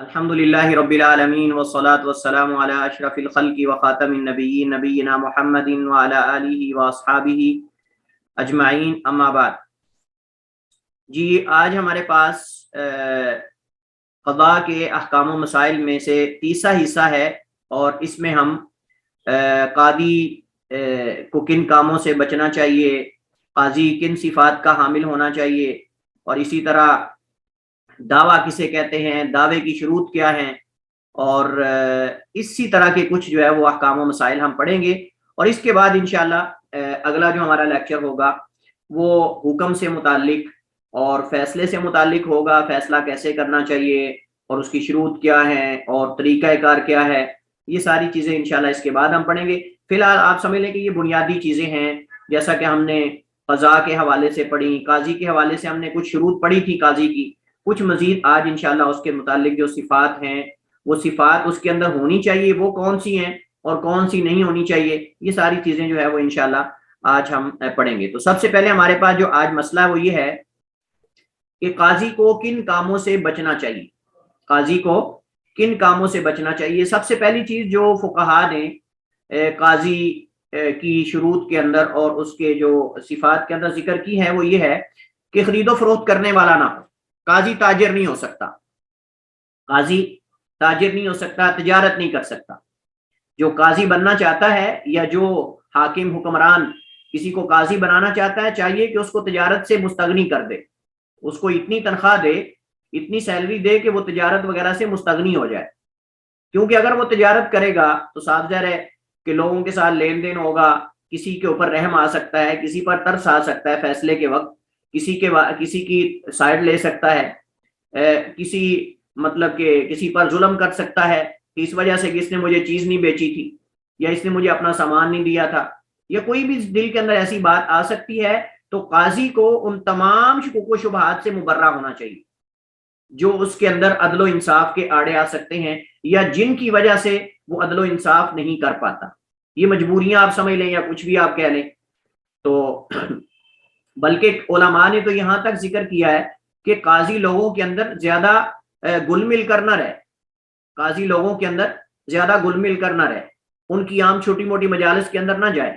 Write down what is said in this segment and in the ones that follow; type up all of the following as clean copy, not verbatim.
الحمدللہ رب العالمین والصلاة والسلام علی اشرف الخلق وخاتم النبیین نبینا محمد وعلی آلہ واصحابہ اجمعین، اما بعد۔ جی آج ہمارے پاس قضاء کے احکام و مسائل میں سے تیسرا حصہ ہے، اور اس میں ہم قاضی کو کن کاموں سے بچنا چاہیے، قاضی کن صفات کا حامل ہونا چاہیے، اور اسی طرح دعویٰ کسے کہتے ہیں، دعوے کی شروط کیا ہیں، اور اسی طرح کے کچھ جو ہے وہ احکام و مسائل ہم پڑھیں گے۔ اور اس کے بعد انشاءاللہ اگلا جو ہمارا لیکچر ہوگا وہ حکم سے متعلق اور فیصلے سے متعلق ہوگا، فیصلہ کیسے کرنا چاہیے اور اس کی شروط کیا ہیں اور طریقہ کار کیا ہے، یہ ساری چیزیں انشاءاللہ اس کے بعد ہم پڑھیں گے۔ فی الحال آپ سمجھ لیں کہ یہ بنیادی چیزیں ہیں، جیسا کہ ہم نے قضاء کے حوالے سے پڑھی، قاضی کے حوالے سے ہم نے کچھ شروط پڑھی تھی قاضی کی، کچھ مزید آج انشاءاللہ اس کے متعلق جو صفات ہیں، وہ صفات اس کے اندر ہونی چاہیے وہ کون سی ہیں اور کون سی نہیں ہونی چاہیے، یہ ساری چیزیں جو ہے وہ انشاءاللہ آج ہم پڑھیں گے۔ تو سب سے پہلے ہمارے پاس جو آج مسئلہ ہے وہ یہ ہے کہ قاضی کو کن کاموں سے بچنا چاہیے، قاضی کو کن کاموں سے بچنا چاہیے۔ سب سے پہلی چیز جو فقہا نے قاضی کی شروط کے اندر اور اس کے جو صفات کے اندر ذکر کی ہے وہ یہ ہے کہ خرید و فروخت کرنے والا نہ ہو، قاضی تاجر نہیں ہو سکتا، قاضی تاجر نہیں ہو سکتا، تجارت نہیں کر سکتا۔ جو قاضی بننا چاہتا ہے یا جو حاکم حکمران کسی کو قاضی بنانا چاہتا ہے، چاہیے کہ اس کو تجارت سے مستغنی کر دے، اس کو اتنی تنخواہ دے، اتنی سیلری دے کہ وہ تجارت وغیرہ سے مستغنی ہو جائے، کیونکہ اگر وہ تجارت کرے گا تو صاف ظاہر ہے کہ لوگوں کے ساتھ لین دین ہوگا، کسی کے اوپر رحم آ سکتا ہے، کسی پر ترس آ سکتا ہے فیصلے کے وقت، کسی کی سائڈ لے سکتا ہے، کسی پر ظلم کر سکتا ہے کہ اس وجہ سے کہ اس نے مجھے چیز نہیں بیچی تھی، یا اس نے مجھے اپنا سامان نہیں دیا تھا، یا کوئی بھی دل کے اندر ایسی بات آ سکتی ہے۔ تو قاضی کو ان تمام شکوک و شبہات سے مبرہ ہونا چاہیے جو اس کے اندر عدل و انصاف کے آڑے آ سکتے ہیں، یا جن کی وجہ سے وہ عدل و انصاف نہیں کر پاتا۔ یہ مجبوریاں آپ سمجھ لیں یا کچھ بھی آپ کہہ لیں، تو بلکہ علماء نے تو یہاں تک ذکر کیا ہے کہ قاضی لوگوں کے اندر زیادہ گل مل کر نہ رہے، قاضی لوگوں کے اندر زیادہ گل مل کر نہ رہے، ان کی عام چھوٹی موٹی مجالس کے اندر نہ جائے،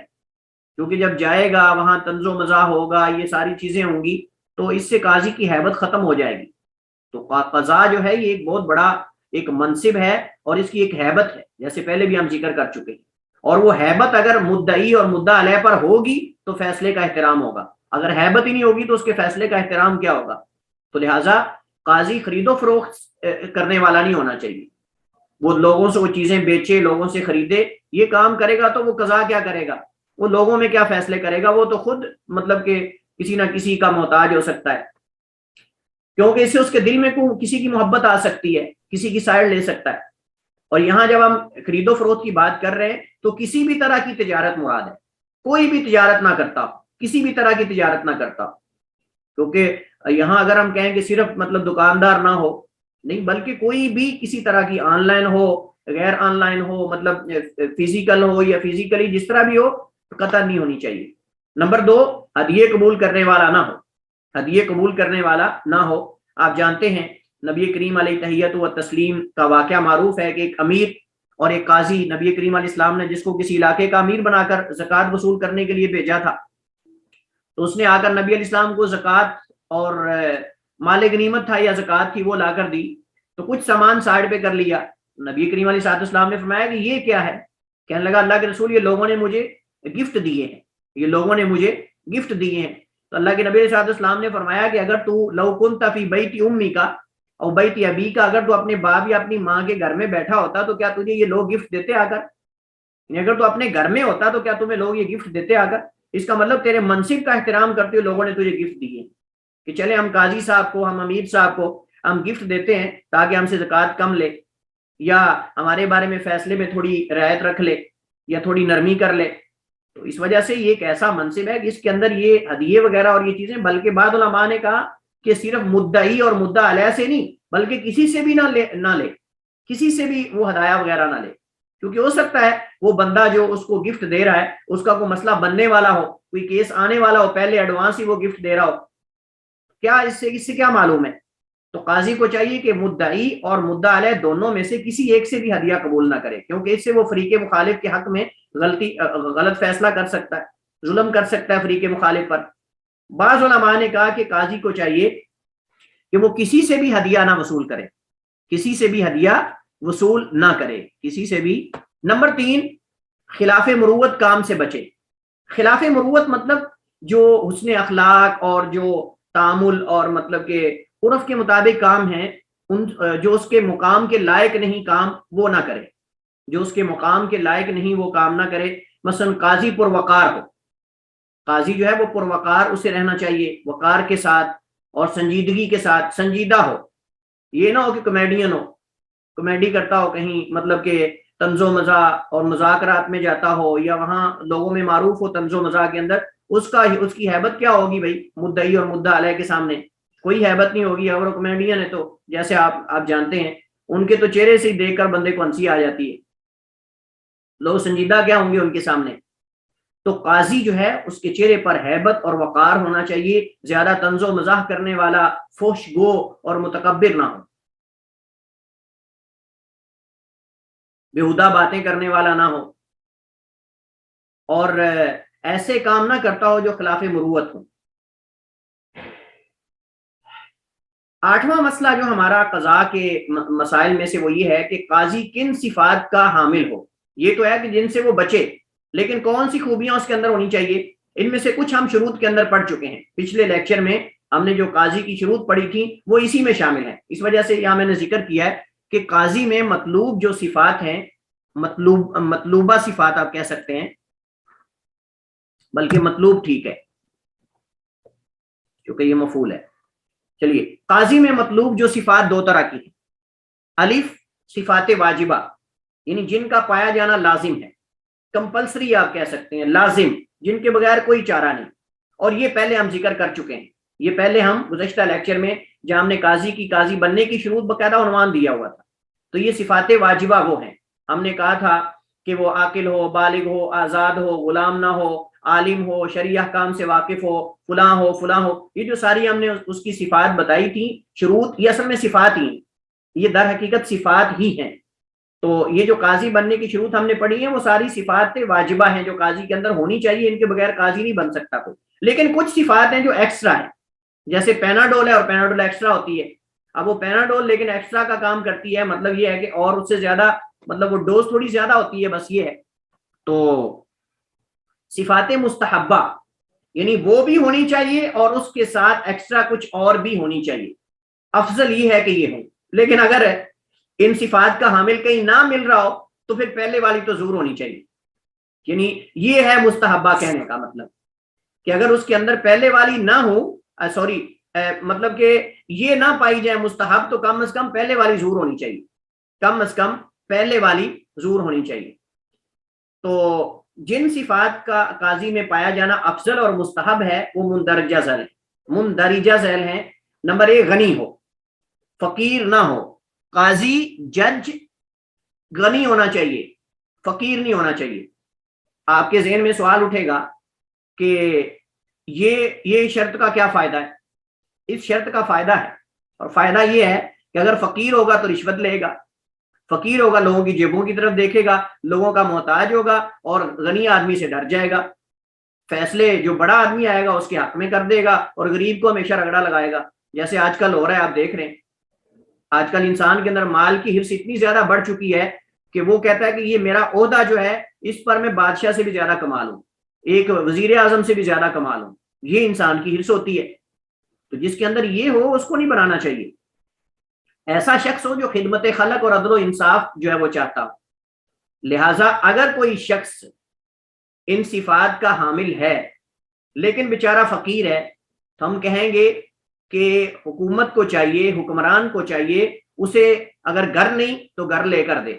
کیونکہ جب جائے گا وہاں طنز و مزاح ہوگا، یہ ساری چیزیں ہوں گی، تو اس سے قاضی کی ہیبت ختم ہو جائے گی۔ تو قضاء جو ہے یہ ایک بہت بڑا ایک منصب ہے اور اس کی ایک ہیبت ہے، جیسے پہلے بھی ہم ذکر کر چکے ہیں، اور وہ ہیبت اگر مدعی اور مدعا علیہ پر ہوگی تو فیصلے کا احترام ہوگا، اگر ہیبت ہی نہیں ہوگی تو اس کے فیصلے کا احترام کیا ہوگا۔ تو لہٰذا قاضی خرید و فروخت کرنے والا نہیں ہونا چاہیے، وہ لوگوں سے وہ چیزیں بیچے، لوگوں سے خریدے، یہ کام کرے گا تو وہ قضا کیا کرے گا، وہ لوگوں میں کیا فیصلے کرے گا، وہ تو خود کہ کسی نہ کسی کا محتاج ہو سکتا ہے، کیونکہ اس سے اس کے دل میں کسی کی محبت آ سکتی ہے، کسی کی سائڈ لے سکتا ہے۔ اور یہاں جب ہم خرید و فروخت کی بات کر رہے ہیں تو کسی بھی طرح کی تجارت مراد ہے، کوئی بھی تجارت نہ کرتا ہو، کسی بھی طرح کی تجارت نہ کرتا ہو، کیونکہ یہاں اگر ہم کہیں کہ صرف دکاندار نہ ہو، نہیں، بلکہ کوئی بھی کسی طرح کی آن لائن ہو، غیر آن لائن ہو، فزیکل ہو یا فزیکلی جس طرح بھی ہو، قطع نہیں ہونی چاہیے۔ نمبر 2، ہدیے قبول کرنے والا نہ ہو، ہدیے قبول کرنے والا نہ ہو۔ آپ جانتے ہیں نبی کریم علیہ تحیت و تسلیم کا واقعہ معروف ہے کہ ایک امیر اور ایک قاضی، نبی کریم علیہ السلام نے جس کو کسی علاقے کا امیر بنا کر زکوٰۃ وصول کرنے کے لیے بھیجا تھا، تو اس نے آ کر نبی علیہ السلام کو زکوٰۃ اور مال غنیمت تھا یا زکوٰۃ تھی وہ لا کر دی، تو کچھ سامان سائڈ پہ کر لیا۔ نبی کریم علیہ السلام نے فرمایا کہ یہ کیا ہے؟ کہنے لگا اللہ کے رسول، یہ لوگوں نے مجھے گفٹ دیے ہیں، یہ لوگوں نے مجھے گفٹ دیے ہیں۔ تو اللہ کے نبی علیہ السلام نے فرمایا کہ اگر تو لو کنت فی بیت امی کا اور بیت ابی کا، اگر تو اپنے باپ یا اپنی ماں کے گھر میں بیٹھا ہوتا تو کیا تجھے یہ لوگ گفٹ دیتے آ کر؟ یعنی اگر تو اپنے گھر میں ہوتا تو کیا تمہیں لوگ یہ گفٹ دیتے آ کر؟ اس کا مطلب تیرے منصب کا احترام کرتے ہوئے لوگوں نے تجھے گفٹ دیے کہ چلے ہم قاضی صاحب کو، ہم امیر صاحب کو ہم گفٹ دیتے ہیں تاکہ ہم سے زکوٰۃ کم لے، یا ہمارے بارے میں فیصلے میں تھوڑی رعایت رکھ لے یا تھوڑی نرمی کر لے۔ تو اس وجہ سے یہ ایک ایسا منصب ہے کہ اس کے اندر یہ ہدیے وغیرہ اور یہ چیزیں، بلکہ بعض علماء نے کہا کہ صرف مدعی اور مدعا علیہ سے نہیں، بلکہ کسی سے بھی نہ لے، کسی سے بھی وہ ہدایہ وغیرہ نہ لے، کیونکہ ہو سکتا ہے وہ بندہ جو اس کو گفٹ دے رہا ہے اس کا کوئی مسئلہ بننے والا ہو، کوئی کیس آنے والا ہو، پہلے ایڈوانس ہی وہ گفٹ دے رہا ہو، کیا اس سے کیا معلوم ہے؟ تو قاضی کو چاہیے کہ مدعی اور مدعا علیہ دونوں میں سے کسی ایک سے بھی ہدیہ قبول نہ کرے، کیونکہ اس سے وہ فریق مخالف کے حق میں غلط فیصلہ کر سکتا ہے، ظلم کر سکتا ہے فریق مخالف پر۔ بعض علماء نے کہا کہ قاضی کو چاہیے کہ وہ کسی سے بھی ہدیہ نہ وصول کرے، کسی سے بھی ہدیہ وصول نہ کرے، کسی سے بھی۔ نمبر 3، خلاف مروت کام سے بچے۔ خلاف مروت مطلب جو حسن اخلاق اور جو تعامل اور مطلب کہ عرف کے مطابق کام ہیں، ان جو اس کے مقام کے لائق نہیں کام وہ نہ کرے، جو اس کے مقام کے لائق نہیں وہ کام نہ کرے۔ مثلا قاضی پروقار ہو، قاضی جو ہے وہ پروقار اسے رہنا چاہیے، وقار کے ساتھ اور سنجیدگی کے ساتھ سنجیدہ ہو، یہ نہ ہو کہ کمیڈین ہو، کمیڈی کرتا ہو کہیں، مطلب کہ طنز و مزاح اور مذاکرات میں جاتا ہو، یا وہاں لوگوں میں معروف ہو طنز و مزاح کے اندر، اس کی ہیبت کیا ہوگی بھائی مدعی اور مدعا علیہ کے سامنے؟ کوئی ہیبت نہیں ہوگی۔ اگر وہ کمیڈین ہے تو جیسے آپ جانتے ہیں ان کے تو چہرے سے ہی دیکھ کر بندے کو ہنسی آ جاتی ہے، لوگ سنجیدہ کیا ہوں گے ان کے سامنے؟ تو قاضی جو ہے اس کے چہرے پر ہیبت اور وقار ہونا چاہیے، زیادہ طنز و مزاح کرنے والا، فحش گو اور متکبر نہ ہو، بےہودہ باتیں کرنے والا نہ ہو، اور ایسے کام نہ کرتا ہو جو خلاف مروت ہو۔ 8واں مسئلہ جو ہمارا قضاء کے مسائل میں سے وہ یہ ہے کہ قاضی کن صفات کا حامل ہو۔ یہ تو ہے کہ جن سے وہ بچے، لیکن کون سی خوبیاں اس کے اندر ہونی چاہیے؟ ان میں سے کچھ ہم شروط کے اندر پڑھ چکے ہیں، پچھلے لیکچر میں ہم نے جو قاضی کی شروط پڑھی تھی وہ اسی میں شامل ہیں۔ اس وجہ سے یہاں میں نے ذکر کیا ہے کہ قاضی میں مطلوب جو صفات ہیں، مطلوبہ صفات آپ کہہ سکتے ہیں، بلکہ مطلوب ٹھیک ہے کیونکہ یہ مفعول ہے۔ چلیے، قاضی میں مطلوب جو صفات دو طرح کی ہیں۔ الف، صفات واجبہ، یعنی جن کا پایا جانا لازم ہے، کمپلسری آپ کہہ سکتے ہیں، لازم، جن کے بغیر کوئی چارہ نہیں، اور یہ پہلے ہم ذکر کر چکے ہیں۔ یہ پہلے ہم گزشتہ لیکچر میں جہاں ہم نے قاضی بننے کی شروط باقاعدہ عنوان دیا ہوا تھا، تو یہ صفات واجبہ وہ ہیں۔ ہم نے کہا تھا کہ وہ عاقل ہو، بالغ ہو، آزاد ہو، غلام نہ ہو، عالم ہو، شرعی احکام سے واقف ہو، فلاں ہو فلاں ہو، یہ جو ساری ہم نے اس کی صفات بتائی تھی، شروط، یہ اصل میں صفات ہی ہیں، یہ در حقیقت صفات ہی ہیں۔ تو یہ جو قاضی بننے کی شروط ہم نے پڑھی ہیں وہ ساری صفات واجبہ ہیں جو قاضی کے اندر ہونی چاہیے، ان کے بغیر قاضی نہیں بن سکتا کوئی۔ لیکن کچھ صفات ہیں جو ایکسٹرا ہیں، جیسے پیناڈول ہے، اور پیناڈول ایکسٹرا ہوتی ہے۔ اب وہ پیناڈول لیکن ایکسٹرا کا کام کرتی ہے، مطلب یہ ہے کہ اور اس سے زیادہ، مطلب وہ ڈوز تھوڑی زیادہ ہوتی ہے، بس یہ ہے۔ تو صفات مستحبہ یعنی وہ بھی ہونی چاہیے اور اس کے ساتھ ایکسٹرا کچھ اور بھی ہونی چاہیے، افضل یہ ہے کہ یہ ہو۔ لیکن اگر ان صفات کا حامل کہیں نہ مل رہا ہو تو پھر پہلے والی تو ضرور ہونی چاہیے، یعنی یہ ہے مستحبہ کہنے کا مطلب کہ اگر اس کے اندر پہلے والی نہ ہو، مطلب کہ یہ نہ پائی جائے مستحب، تو کم از کم پہلے والی ضرور ہونی چاہیے، کم از کم پہلے والی ضرور ہونی چاہیے۔ تو جن صفات کا قاضی میں پایا جانا افضل اور مستحب ہے وہ مندرجہ ذیل ہیں۔ نمبر 1، غنی ہو، فقیر نہ ہو۔ قاضی، جج غنی ہونا چاہیے، فقیر نہیں ہونا چاہیے۔ آپ کے ذہن میں سوال اٹھے گا کہ یہ شرط کا کیا فائدہ ہے؟ اس شرط کا فائدہ ہے، اور فائدہ یہ ہے کہ اگر فقیر ہوگا تو رشوت لے گا، فقیر ہوگا لوگوں کی جیبوں کی طرف دیکھے گا، لوگوں کا محتاج ہوگا، اور غنی آدمی سے ڈر جائے گا، فیصلے جو بڑا آدمی آئے گا اس کے حق میں کر دے گا، اور غریب کو ہمیشہ رگڑا لگائے گا، جیسے آج کل ہو رہا ہے۔ آپ دیکھ رہے ہیں آج کل انسان کے اندر مال کی حرص اتنی زیادہ بڑھ چکی ہے کہ وہ کہتا ہے کہ یہ میرا عہدہ جو ہے اس پر میں بادشاہ سے بھی زیادہ کما لوں، ایک وزیر اعظم سے بھی زیادہ کما لوں، یہ انسان کی حرص ہوتی ہے۔ تو جس کے اندر یہ ہو اس کو نہیں بنانا چاہیے، ایسا شخص ہو جو خدمت خلق اور عدل و انصاف جو ہے وہ چاہتا ہو۔ لہٰذا اگر کوئی شخص ان صفات کا حامل ہے لیکن بیچارہ فقیر ہے، تو ہم کہیں گے کہ حکومت کو چاہیے، حکمران کو چاہیے، اسے اگر گھر نہیں تو گھر لے کر دے،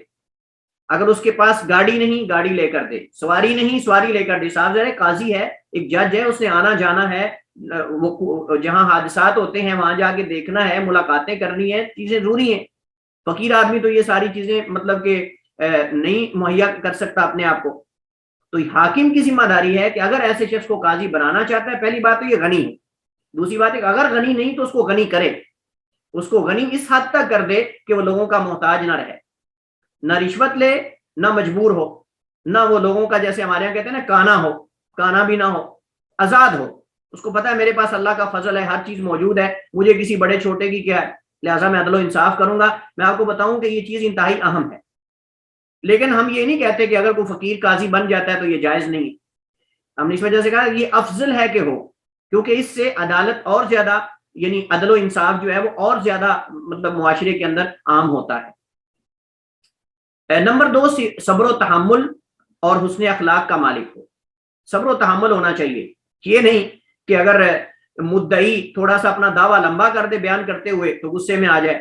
اگر اس کے پاس گاڑی نہیں گاڑی لے کر دے، سواری نہیں سواری لے کر دے۔ صاحب ذرا قاضی ہے، ایک جج ہے، اس نے آنا جانا ہے، وہ جہاں حادثات ہوتے ہیں وہاں جا کے دیکھنا ہے، ملاقاتیں کرنی ہیں، چیزیں ضروری ہیں۔ فقیر آدمی تو یہ ساری چیزیں مطلب کہ نہیں مہیا کر سکتا اپنے آپ کو۔ تو حاکم کی ذمہ داری ہے کہ اگر ایسے شخص کو قاضی بنانا چاہتا ہے، پہلی بات تو یہ غنی ہے، دوسری بات ہے کہ اگر غنی نہیں تو اس کو غنی کرے، اس کو غنی اس حد تک کر دے کہ وہ لوگوں کا محتاج نہ رہے، نہ رشوت لے، نہ مجبور ہو، نہ وہ لوگوں کا جیسے ہمارے یہاں کہتے ہیں نا کانا ہو، کانا بھی نہ ہو، آزاد ہو، اس کو پتا ہے میرے پاس اللہ کا فضل ہے، ہر چیز موجود ہے، مجھے کسی بڑے چھوٹے کی کیا ہے، لہٰذا میں عدل و انصاف کروں گا۔ میں آپ کو بتاؤں کہ یہ چیز انتہائی اہم ہے، لیکن ہم یہ نہیں کہتے کہ اگر کوئی فقیر قاضی بن جاتا ہے تو یہ جائز نہیں ہے، ہم نے اس وجہ سے کہا یہ افضل ہے کہ ہو، کیونکہ اس سے عدالت اور زیادہ یعنی عدل و انصاف جو ہے وہ اور زیادہ مطلب معاشرے کے اندر عام ہوتا ہے۔ نمبر 2 صبر و تحمل اور حسن اخلاق کا مالک ہو، صبر و تحمل ہونا چاہیے، یہ نہیں کہ اگر مدعی تھوڑا سا اپنا دعویٰ لمبا کر دے بیان کرتے ہوئے تو غصے میں آ جائے،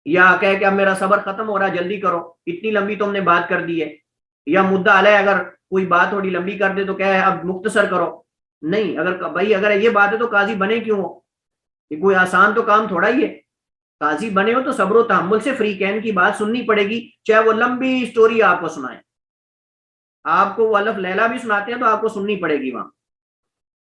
یا کہے کہ اب میرا صبر ختم ہو رہا ہے جلدی کرو، اتنی لمبی تم نے بات کر دی ہے، یا مدعا علیہ اگر کوئی بات تھوڑی لمبی کر دے تو کہے اب مختصر کرو۔ نہیں، اگر یہ بات ہے تو قاضی بنے کیوں ہو، یہ کوئی آسان تو کام تھوڑا ہی ہے، قاضی بنے ہو تو صبر و تحمل سے فریقین کی بات سننی پڑے گی، چاہے وہ لمبی سٹوری آپ کو سنائیں، آپ کو وہ الف لیلا بھی سناتے ہیں تو آپ کو سننی پڑے گی، وہاں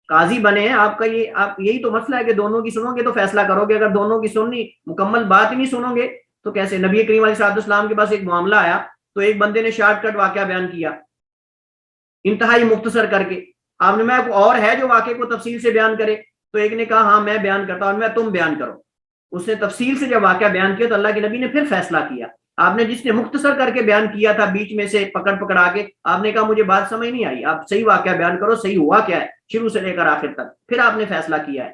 قاضی بنے ہیں آپ کا آپ یہی تو مسئلہ ہے کہ دونوں کی سنو گے تو فیصلہ کرو گے، اگر دونوں کی سننی مکمل بات ہی نہیں سنو گے تو کیسے؟ نبی کریم علیہ السلام کے پاس ایک معاملہ آیا تو ایک بندے نے شارٹ کٹ واقعہ بیان کیا انتہائی مختصر کر کے، آپ نے میں اور ہے جو واقعے کو تفصیل سے بیان کرے، تو ایک نے کہا ہاں میں بیان کرتا ہوں، میں تم بیان کرو، اس نے تفصیل سے جب واقعہ بیان کیا تو اللہ کے نبی نے پھر فیصلہ کیا، آپ نے جس نے مختصر کر کے بیان کیا تھا بیچ میں سے پکڑا کے، آپ نے کہا مجھے بات سمجھ نہیں آئی، آپ صحیح واقعہ بیان کرو، صحیح ہوا کیا ہے شروع سے لے کر آخر تک، پھر آپ نے فیصلہ کیا ہے۔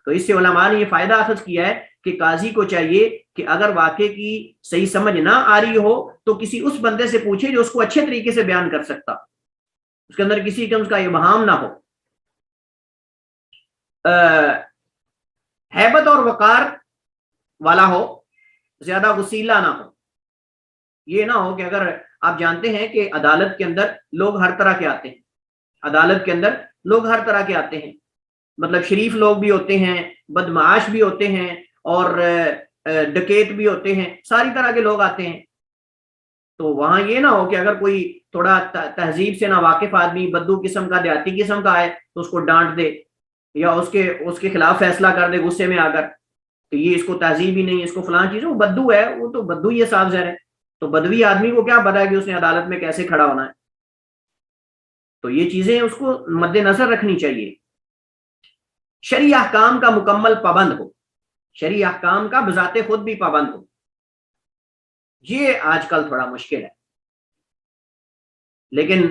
تو اس سے علماء نے یہ فائدہ اخذ کیا ہے کہ قاضی کو چاہیے کہ اگر واقعے کی صحیح سمجھ نہ آ رہی ہو تو کسی اس بندے سے پوچھے جو اس کو اچھے طریقے سے بیان کر سکتا، اس کے اندر کسی قسم کا ابہام نہ ہو، ہیبت اور وقار والا ہو، زیادہ غسیلہ نہ ہو، یہ نہ ہو کہ اگر آپ جانتے ہیں کہ عدالت کے اندر لوگ ہر طرح کے آتے ہیں، عدالت کے اندر لوگ ہر طرح کے آتے ہیں، مطلب شریف لوگ بھی ہوتے ہیں، بدمعاش بھی ہوتے ہیں، اور ڈکیت بھی ہوتے ہیں، ساری طرح کے لوگ آتے ہیں، تو وہاں یہ نہ ہو کہ اگر کوئی تھوڑا تہذیب سے ناواقف آدمی بدو قسم کا دیہاتی قسم کا آئے تو اس کو ڈانٹ دے یا اس کے خلاف فیصلہ کر دے غصے میں آ کر کہ یہ اس کو تہذیب ہی نہیں، اس کو فلاں چیز، وہ بدو ہے، وہ تو بدو ہی ہے صاف ظاہر ہے، تو بدوی آدمی کو کیا پتا ہے کہ اس نے عدالت میں کیسے کھڑا ہونا ہے، تو یہ چیزیں اس کو مد نظر رکھنی چاہیے۔ شرعی احکام کا مکمل پابند ہو، شرعی احکام کا بذات خود بھی پابند ہو، یہ آج کل تھوڑا مشکل ہے، لیکن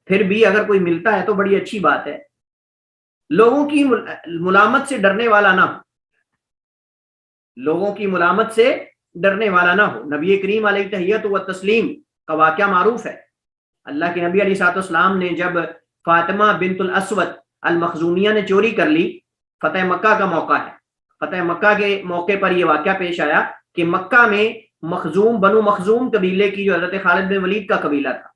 پھر بھی اگر کوئی ملتا ہے تو بڑی اچھی بات ہے، لوگوں کی ملامت سے ڈرنے والا نہ ہو، لوگوں کی ملامت سے ڈرنے والا نہ ہو۔ نبی کریم علیہ تحیت و تسلیم کا واقعہ معروف ہے، اللہ کے نبی علیہ السلام نے جب فاطمہ بنت الاسود المخزومیہ نے چوری کر لی، فتح مکہ کا موقع ہے، فتح مکہ کے موقع پر یہ واقعہ پیش آیا کہ مکہ میں مخزوم بنو مخزوم قبیلے کی جو حضرت خالد بن ولید کا قبیلہ تھا،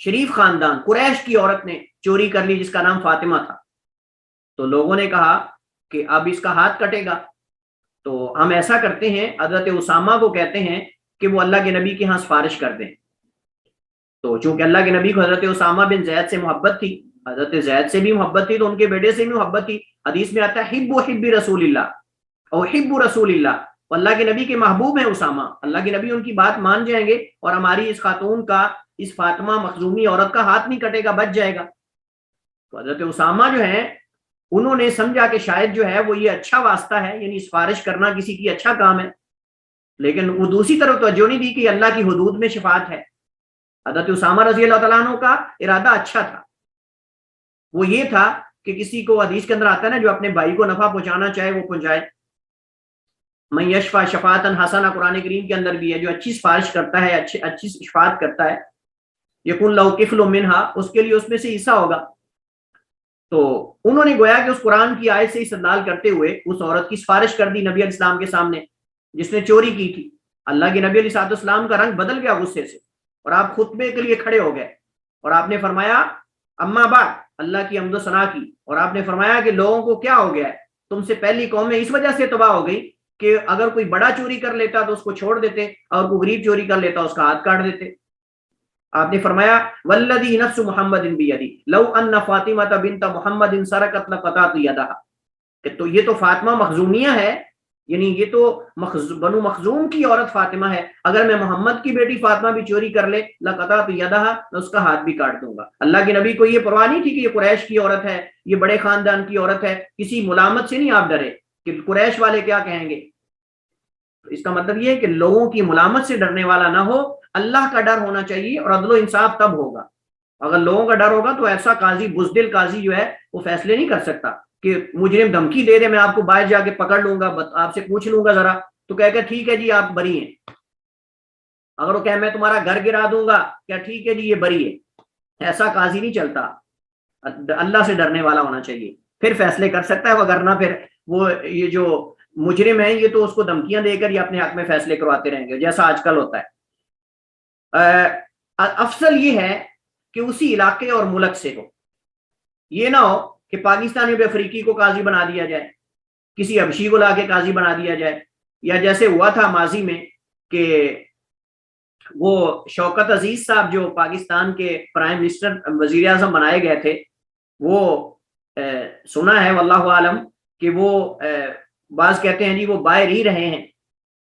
شریف خاندان قریش کی عورت نے چوری کر لی جس کا نام فاطمہ تھا، تو لوگوں نے کہا کہ اب اس کا ہاتھ کٹے گا، تو ہم ایسا کرتے ہیں، حضرت اسامہ کو کہتے ہیں کہ وہ اللہ کے نبی کے ہاں سفارش کر دیں، تو چونکہ اللہ کے نبی کو حضرت اسامہ بن زید سے محبت تھی، حضرت زید سے بھی محبت تھی، تو ان کے بیٹے سے بھی محبت تھی، حدیث میں آتا ہے حب رسول اللہ اور حب رسول اللہ، اللہ کے نبی کے محبوب ہیں اسامہ، اللہ کے نبی ان کی بات مان جائیں گے اور ہماری اس خاتون کا، اس فاطمہ مخزومی عورت کا ہاتھ نہیں کٹے گا، بچ جائے گا۔ تو حضرت اسامہ جو ہیں انہوں نے سمجھا کہ شاید جو ہے وہ یہ اچھا واسطہ ہے، یعنی سفارش کرنا کسی کی اچھا کام ہے، لیکن وہ دوسری طرف توجہ نہیں دی کہ اللہ کی حدود میں شفاعت ہے۔ حضرت اسامہ رضی اللہ تعالیٰ عنہ کا ارادہ اچھا تھا، وہ یہ تھا کہ کسی کو، حدیث کے اندر آتا ہے نا، جو اپنے بھائی کو نفع پہنچانا چاہے وہ پہنچائے، من یشفع شفاعتا حسنہ قرآن کریم کے اندر بھی ہے، جو اچھی سفارش کرتا ہے، اچھی شفاعت کرتا ہے، یکن لہ کفل منہا، اس کے لیے اس میں سے حصہ ہوگا۔ تو انہوں نے گویا کہ اس قرآن کی آیت سے استدلال کرتے ہوئے اس عورت کی سفارش کر دی نبی علیہ السلام کے سامنے جس نے چوری کی تھی۔ اللہ کے نبی علیہ السلام کا رنگ بدل گیا غصے سے، اور آپ خطبے کے لیے کھڑے ہو گئے اور آپ نے فرمایا اما بعد، اللہ کی حمد و ثنا کی، اور آپ نے فرمایا کہ لوگوں کو کیا ہو گیا ہے، تم سے پہلی قومیں اس وجہ سے تباہ ہو گئی کہ اگر کوئی بڑا چوری کر لیتا تو اس کو چھوڑ دیتے، اور کوئی غریب چوری کر لیتا اس کا ہاتھ کاٹ دیتے۔ آپ نے فرمایا والذی نفس محمد بیدی لو ان فاطمہ بنت محمد سرقت لقطعت یدہا، کہ تو یہ تو فاطمہ مخزومیہ ہے، یعنی یہ تو بنو مخزوم کی عورت فاطمہ ہے، اگر میں محمد کی بیٹی فاطمہ بھی چوری کر لے لقطعت یدہا، میں اس کا ہاتھ بھی کاٹ دوں گا۔ اللہ کے نبی کو یہ پرواہ نہیں تھی کہ یہ قریش کی عورت ہے، یہ بڑے خاندان کی عورت ہے، کسی ملامت سے نہیں آپ ڈرے کہ قریش والے کیا کہیں گے۔ اس کا مطلب یہ ہے کہ لوگوں کی ملامت سے ڈرنے والا نہ ہو، اللہ کا ڈر ہونا چاہیے، اور عدل و انصاف تب ہوگا۔ اگر لوگوں کا ڈر ہوگا تو ایسا قاضی، بزدل قاضی جو ہے وہ فیصلے نہیں کر سکتا کہ مجرم دھمکی دے دے میں آپ کو باہر جا کے پکڑ لوں گا، آپ سے پوچھ لوں گا ذرا، تو کہے کہ ٹھیک ہے جی آپ بری ہیں۔ اگر وہ کہے میں تمہارا گھر گرا دوں گا، کیا ٹھیک ہے جی یہ بری ہے، ایسا قاضی نہیں چلتا۔ اللہ سے ڈرنے والا ہونا چاہیے، پھر فیصلے کر سکتا ہے، وگرنہ پھر وہ یہ جو مجرم ہیں یہ تو اس کو دھمکیاں دے کر یہ اپنے حق میں فیصلے کرواتے رہیں گے، جیسا آج کل ہوتا ہے۔ افضل یہ ہے کہ اسی علاقے اور ملک سے ہو، یہ نہ ہو کہ پاکستانی افریقی کو قاضی بنا دیا جائے، کسی حبشی کو لا کے قاضی بنا دیا جائے، یا جیسے ہوا تھا ماضی میں کہ وہ شوکت عزیز صاحب جو پاکستان کے پرائم منسٹر وزیر اعظم بنائے گئے تھے، وہ سنا ہے واللہ عالم کہ وہ بعض کہتے ہیں جی وہ باہر ہی رہے ہیں،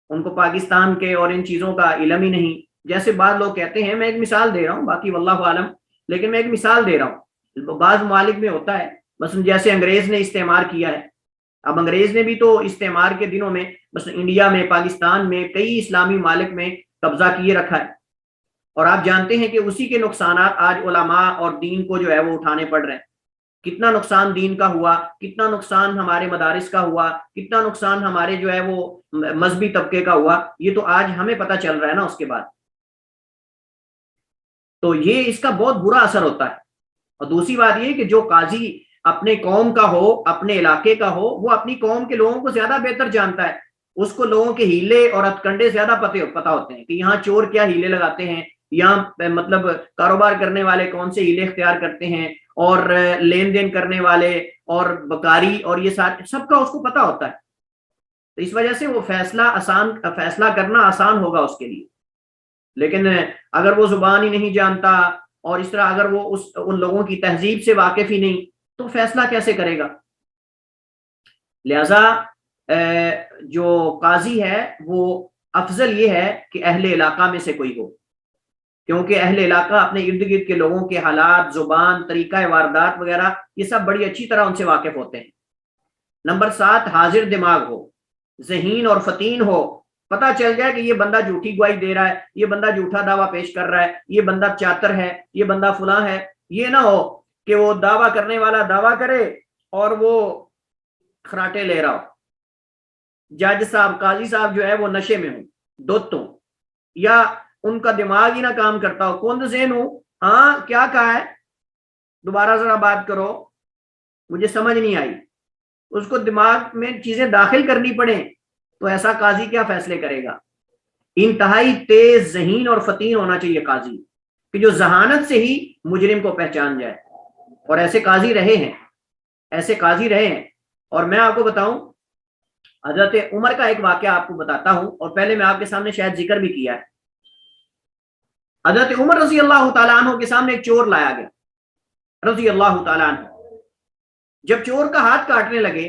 ان کو پاکستان کے اور ان چیزوں کا علم ہی نہیں، جیسے بعض لوگ کہتے ہیں۔ میں ایک مثال دے رہا ہوں، باقی واللہ عالم، لیکن میں ایک مثال دے رہا ہوں، بعض ممالک میں ہوتا ہے، مثلا جیسے انگریز نے استعمار کیا ہے، اب انگریز نے بھی تو استعمار کے دنوں میں مثلا انڈیا میں، پاکستان میں، کئی اسلامی ممالک میں قبضہ کیے رکھا ہے، اور آپ جانتے ہیں کہ اسی کے نقصانات آج علماء اور دین کو جو ہے وہ اٹھانے پڑ رہے ہیں۔ کتنا نقصان دین کا ہوا، کتنا نقصان ہمارے مدارس کا ہوا، کتنا نقصان ہمارے جو ہے وہ مذہبی طبقے کا ہوا، یہ تو آج ہمیں پتہ چل رہا ہے نا۔ اس کے بعد تو یہ اس کا بہت برا اثر ہوتا ہے۔ اور دوسری بات یہ کہ جو قاضی اپنے قوم کا ہو، اپنے علاقے کا ہو، وہ اپنی قوم کے لوگوں کو زیادہ بہتر جانتا ہے، اس کو لوگوں کے ہیلے اور ہتھ کنڈے زیادہ پتہ ہوتے ہیں کہ یہاں چور کیا ہیلے لگاتے ہیں، یہاں مطلب کاروبار کرنے والے کون سے ہیلے اختیار کرتے ہیں، اور لین دین کرنے والے اور بکاری اور یہ سب کا اس کو پتہ ہوتا ہے۔ تو اس وجہ سے وہ فیصلہ کرنا آسان ہوگا اس کے لیے۔ لیکن اگر وہ زبان ہی نہیں جانتا، اور اس طرح اگر وہ ان لوگوں کی تہذیب سے واقف ہی نہیں، تو فیصلہ کیسے کرے گا؟ لہذا جو قاضی ہے وہ افضل یہ ہے کہ اہل علاقہ میں سے کوئی ہو، کیونکہ اہل علاقہ اپنے ارد گرد کے لوگوں کے حالات، زبان، طریقہ واردات وغیرہ یہ سب بڑی اچھی طرح ان سے واقف ہوتے ہیں۔ نمبر 7، حاضر دماغ ہو، ذہین اور فطین ہو، پتہ چل جائے کہ یہ بندہ جھوٹی گواہی دے رہا ہے، یہ بندہ جھوٹا دعویٰ پیش کر رہا ہے، یہ بندہ چاتر ہے، یہ بندہ فلاں ہے۔ یہ نہ ہو کہ وہ دعویٰ کرنے والا دعویٰ کرے اور وہ خراٹے لے رہا ہو، جج صاحب، قاضی صاحب جو ہے وہ نشے میں ہوں، دھت ہوں، یا ان کا دماغ ہی نہ کام کرتا ہو، کند ذہن ہوں، ہاں کیا کہا ہے، دوبارہ ذرا بات کرو، مجھے سمجھ نہیں آئی، اس کو دماغ میں چیزیں داخل کرنی پڑیں، تو ایسا قاضی کیا فیصلے کرے گا؟ انتہائی تیز ذہین اور فطین ہونا چاہیے قاضی، کہ جو ذہانت سے ہی مجرم کو پہچان جائے، اور ایسے قاضی رہے ہیں، ایسے قاضی رہے ہیں۔ اور میں آپ کو بتاؤں، حضرت عمر کا ایک واقعہ آپ کو بتاتا ہوں، اور پہلے میں آپ کے سامنے شاید ذکر بھی کیا ہے۔ حضرت عمر رضی اللہ تعالیٰ عنہ کے سامنے ایک چور لایا گیا رضی اللہ تعالیٰ عنہ۔ جب چور کا ہاتھ کاٹنے لگے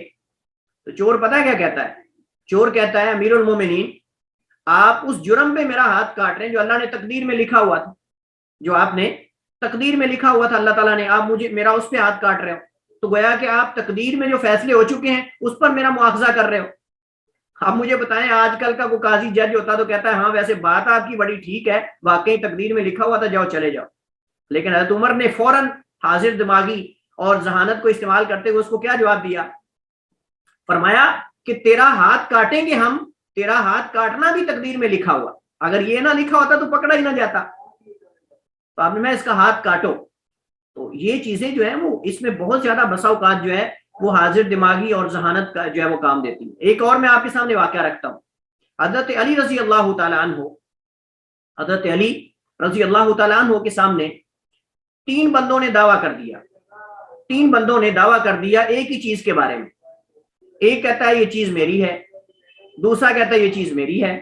تو چور پتہ ہے کیا کہتا ہے؟ چور کہتا ہے امیر المومنین، آپ اس جرم پہ میرا ہاتھ کاٹ رہے ہیں جو اللہ نے تقدیر میں لکھا ہوا تھا، جو آپ نے تقدیر میں لکھا ہوا تھا اللہ تعالیٰ نے، آپ مجھے میرا اس پہ ہاتھ کاٹ رہے ہو، تو گویا کہ آپ تقدیر میں جو فیصلے ہو چکے ہیں اس پر میرا مواخذہ کر رہے ہو۔ آپ مجھے بتائیں آج کل کا وہ قاضی جج ہوتا تو کہتا ہے ہاں ویسے بات آپ کی بڑی ٹھیک ہے، واقعی تقدیر میں لکھا ہوا تھا، جاؤ چلے جاؤ۔ لیکن حضرت عمر نے فوراً حاضر دماغی اور ذہانت کو استعمال کرتے ہوئے اس کو کیا جواب دیا؟ فرمایا کہ تیرا ہاتھ کاٹیں گے ہم، تیرا ہاتھ کاٹنا بھی تقدیر میں لکھا ہوا، اگر یہ نہ لکھا ہوتا تو پکڑا ہی نہ جاتا، تو آپ نے میں اس کا ہاتھ کاٹو۔ تو یہ چیزیں جو ہیں وہ اس میں بہت زیادہ بسا اوقات جو ہے وہ حاضر دماغی اور ذہانت کا جو ہے وہ کام دیتی ہے۔ ایک اور میں آپ کے سامنے واقعہ رکھتا ہوں، حضرت علی رضی اللہ تعالیٰ عنہ، حضرت علی رضی اللہ تعالیٰ عنہ کے سامنے 3 بندوں نے دعویٰ کر دیا، 3 بندوں نے دعویٰ کر دیا ایک ہی چیز کے بارے میں۔ ایک کہتا ہے یہ چیز میری ہے، دوسرا کہتا ہے یہ چیز میری ہے،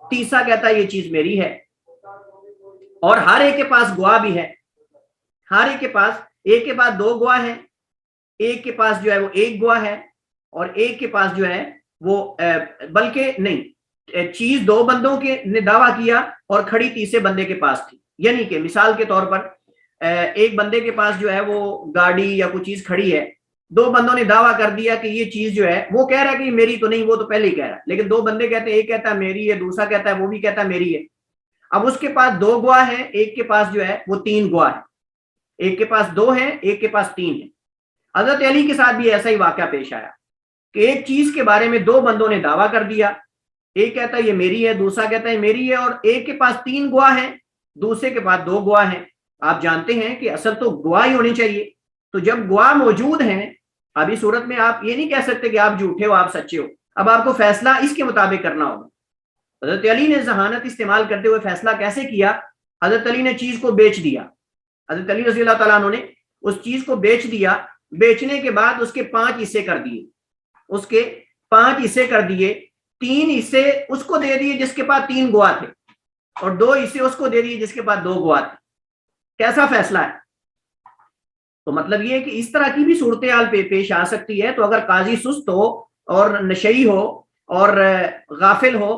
تیسرا کہتا ہے یہ چیز میری ہے، اور ہر ایک کے پاس گواہ بھی ہے، ہر ایک کے پاس، ایک کے پاس 2 گواہ ہیں، ایک کے پاس جو ہے وہ 1 گواہ ہے، اور ایک کے پاس جو ہے وہ بلکہ نہیں، چیز دو بندوں کے نے دعویٰ کیا اور کھڑی تیسرے بندے کے پاس تھی. یعنی کہ مثال کے طور پر ایک بندے کے پاس جو ہے وہ گاڑی یا کوئی چیز کھڑی ہے، دو بندوں نے دعویٰ کر دیا کہ یہ چیز جو ہے، وہ کہہ رہا ہے کہ یہ میری تو نہیں، وہ تو پہلے ہی کہہ رہا ہے، لیکن دو بندے کہتے ہیں، ایک کہتا ہے میری ہے، دوسرا کہتا ہے، وہ بھی کہتا ہے میری ہے. اب اس کے پاس دو گواہ ہیں، ایک کے پاس جو ہے وہ تین گواہ ہیں، ایک کے پاس دو ہیں، ایک کے پاس تین ہیں. حضرت علی کے ساتھ بھی ایسا ہی واقعہ پیش آیا کہ ایک چیز کے بارے میں دو بندوں نے دعویٰ کر دیا، ایک کہتا ہے یہ میری ہے، دوسرا کہتا ہے میری ہے، اور ایک کے پاس تین گواہ ہیں، دوسرے کے پاس دو گواہ ہیں. آپ جانتے ہیں کہ اصل تو گواہ ہی ہونی چاہیے. تو جب گواہ موجود ہیں، ابھی صورت میں آپ یہ نہیں کہہ سکتے کہ آپ جھوٹے ہو، آپ سچے ہو. اب آپ کو فیصلہ اس کے مطابق کرنا ہوگا. حضرت علی نے ذہانت استعمال کرتے ہوئے فیصلہ کیسے کیا؟ حضرت علی نے چیز کو بیچ دیا. حضرت علی رضی اللہ تعالیٰ عنہ نے اس چیز کو بیچ دیا. بیچنے کے بعد اس کے 5 حصے کر دیے، اس کے 5 حصے کر دیے. 3 حصے اس کو دے دیے جس کے پاس 3 گواہ تھے، اور 2 حصے اس کو دے دیے جس کے پاس 2 گواہ تھے. کیسا فیصلہ ہے؟ تو مطلب یہ ہے کہ اس طرح کی بھی صورتحال پیش آ سکتی ہے. تو اگر قاضی سست ہو اور نشئی ہو اور غافل ہو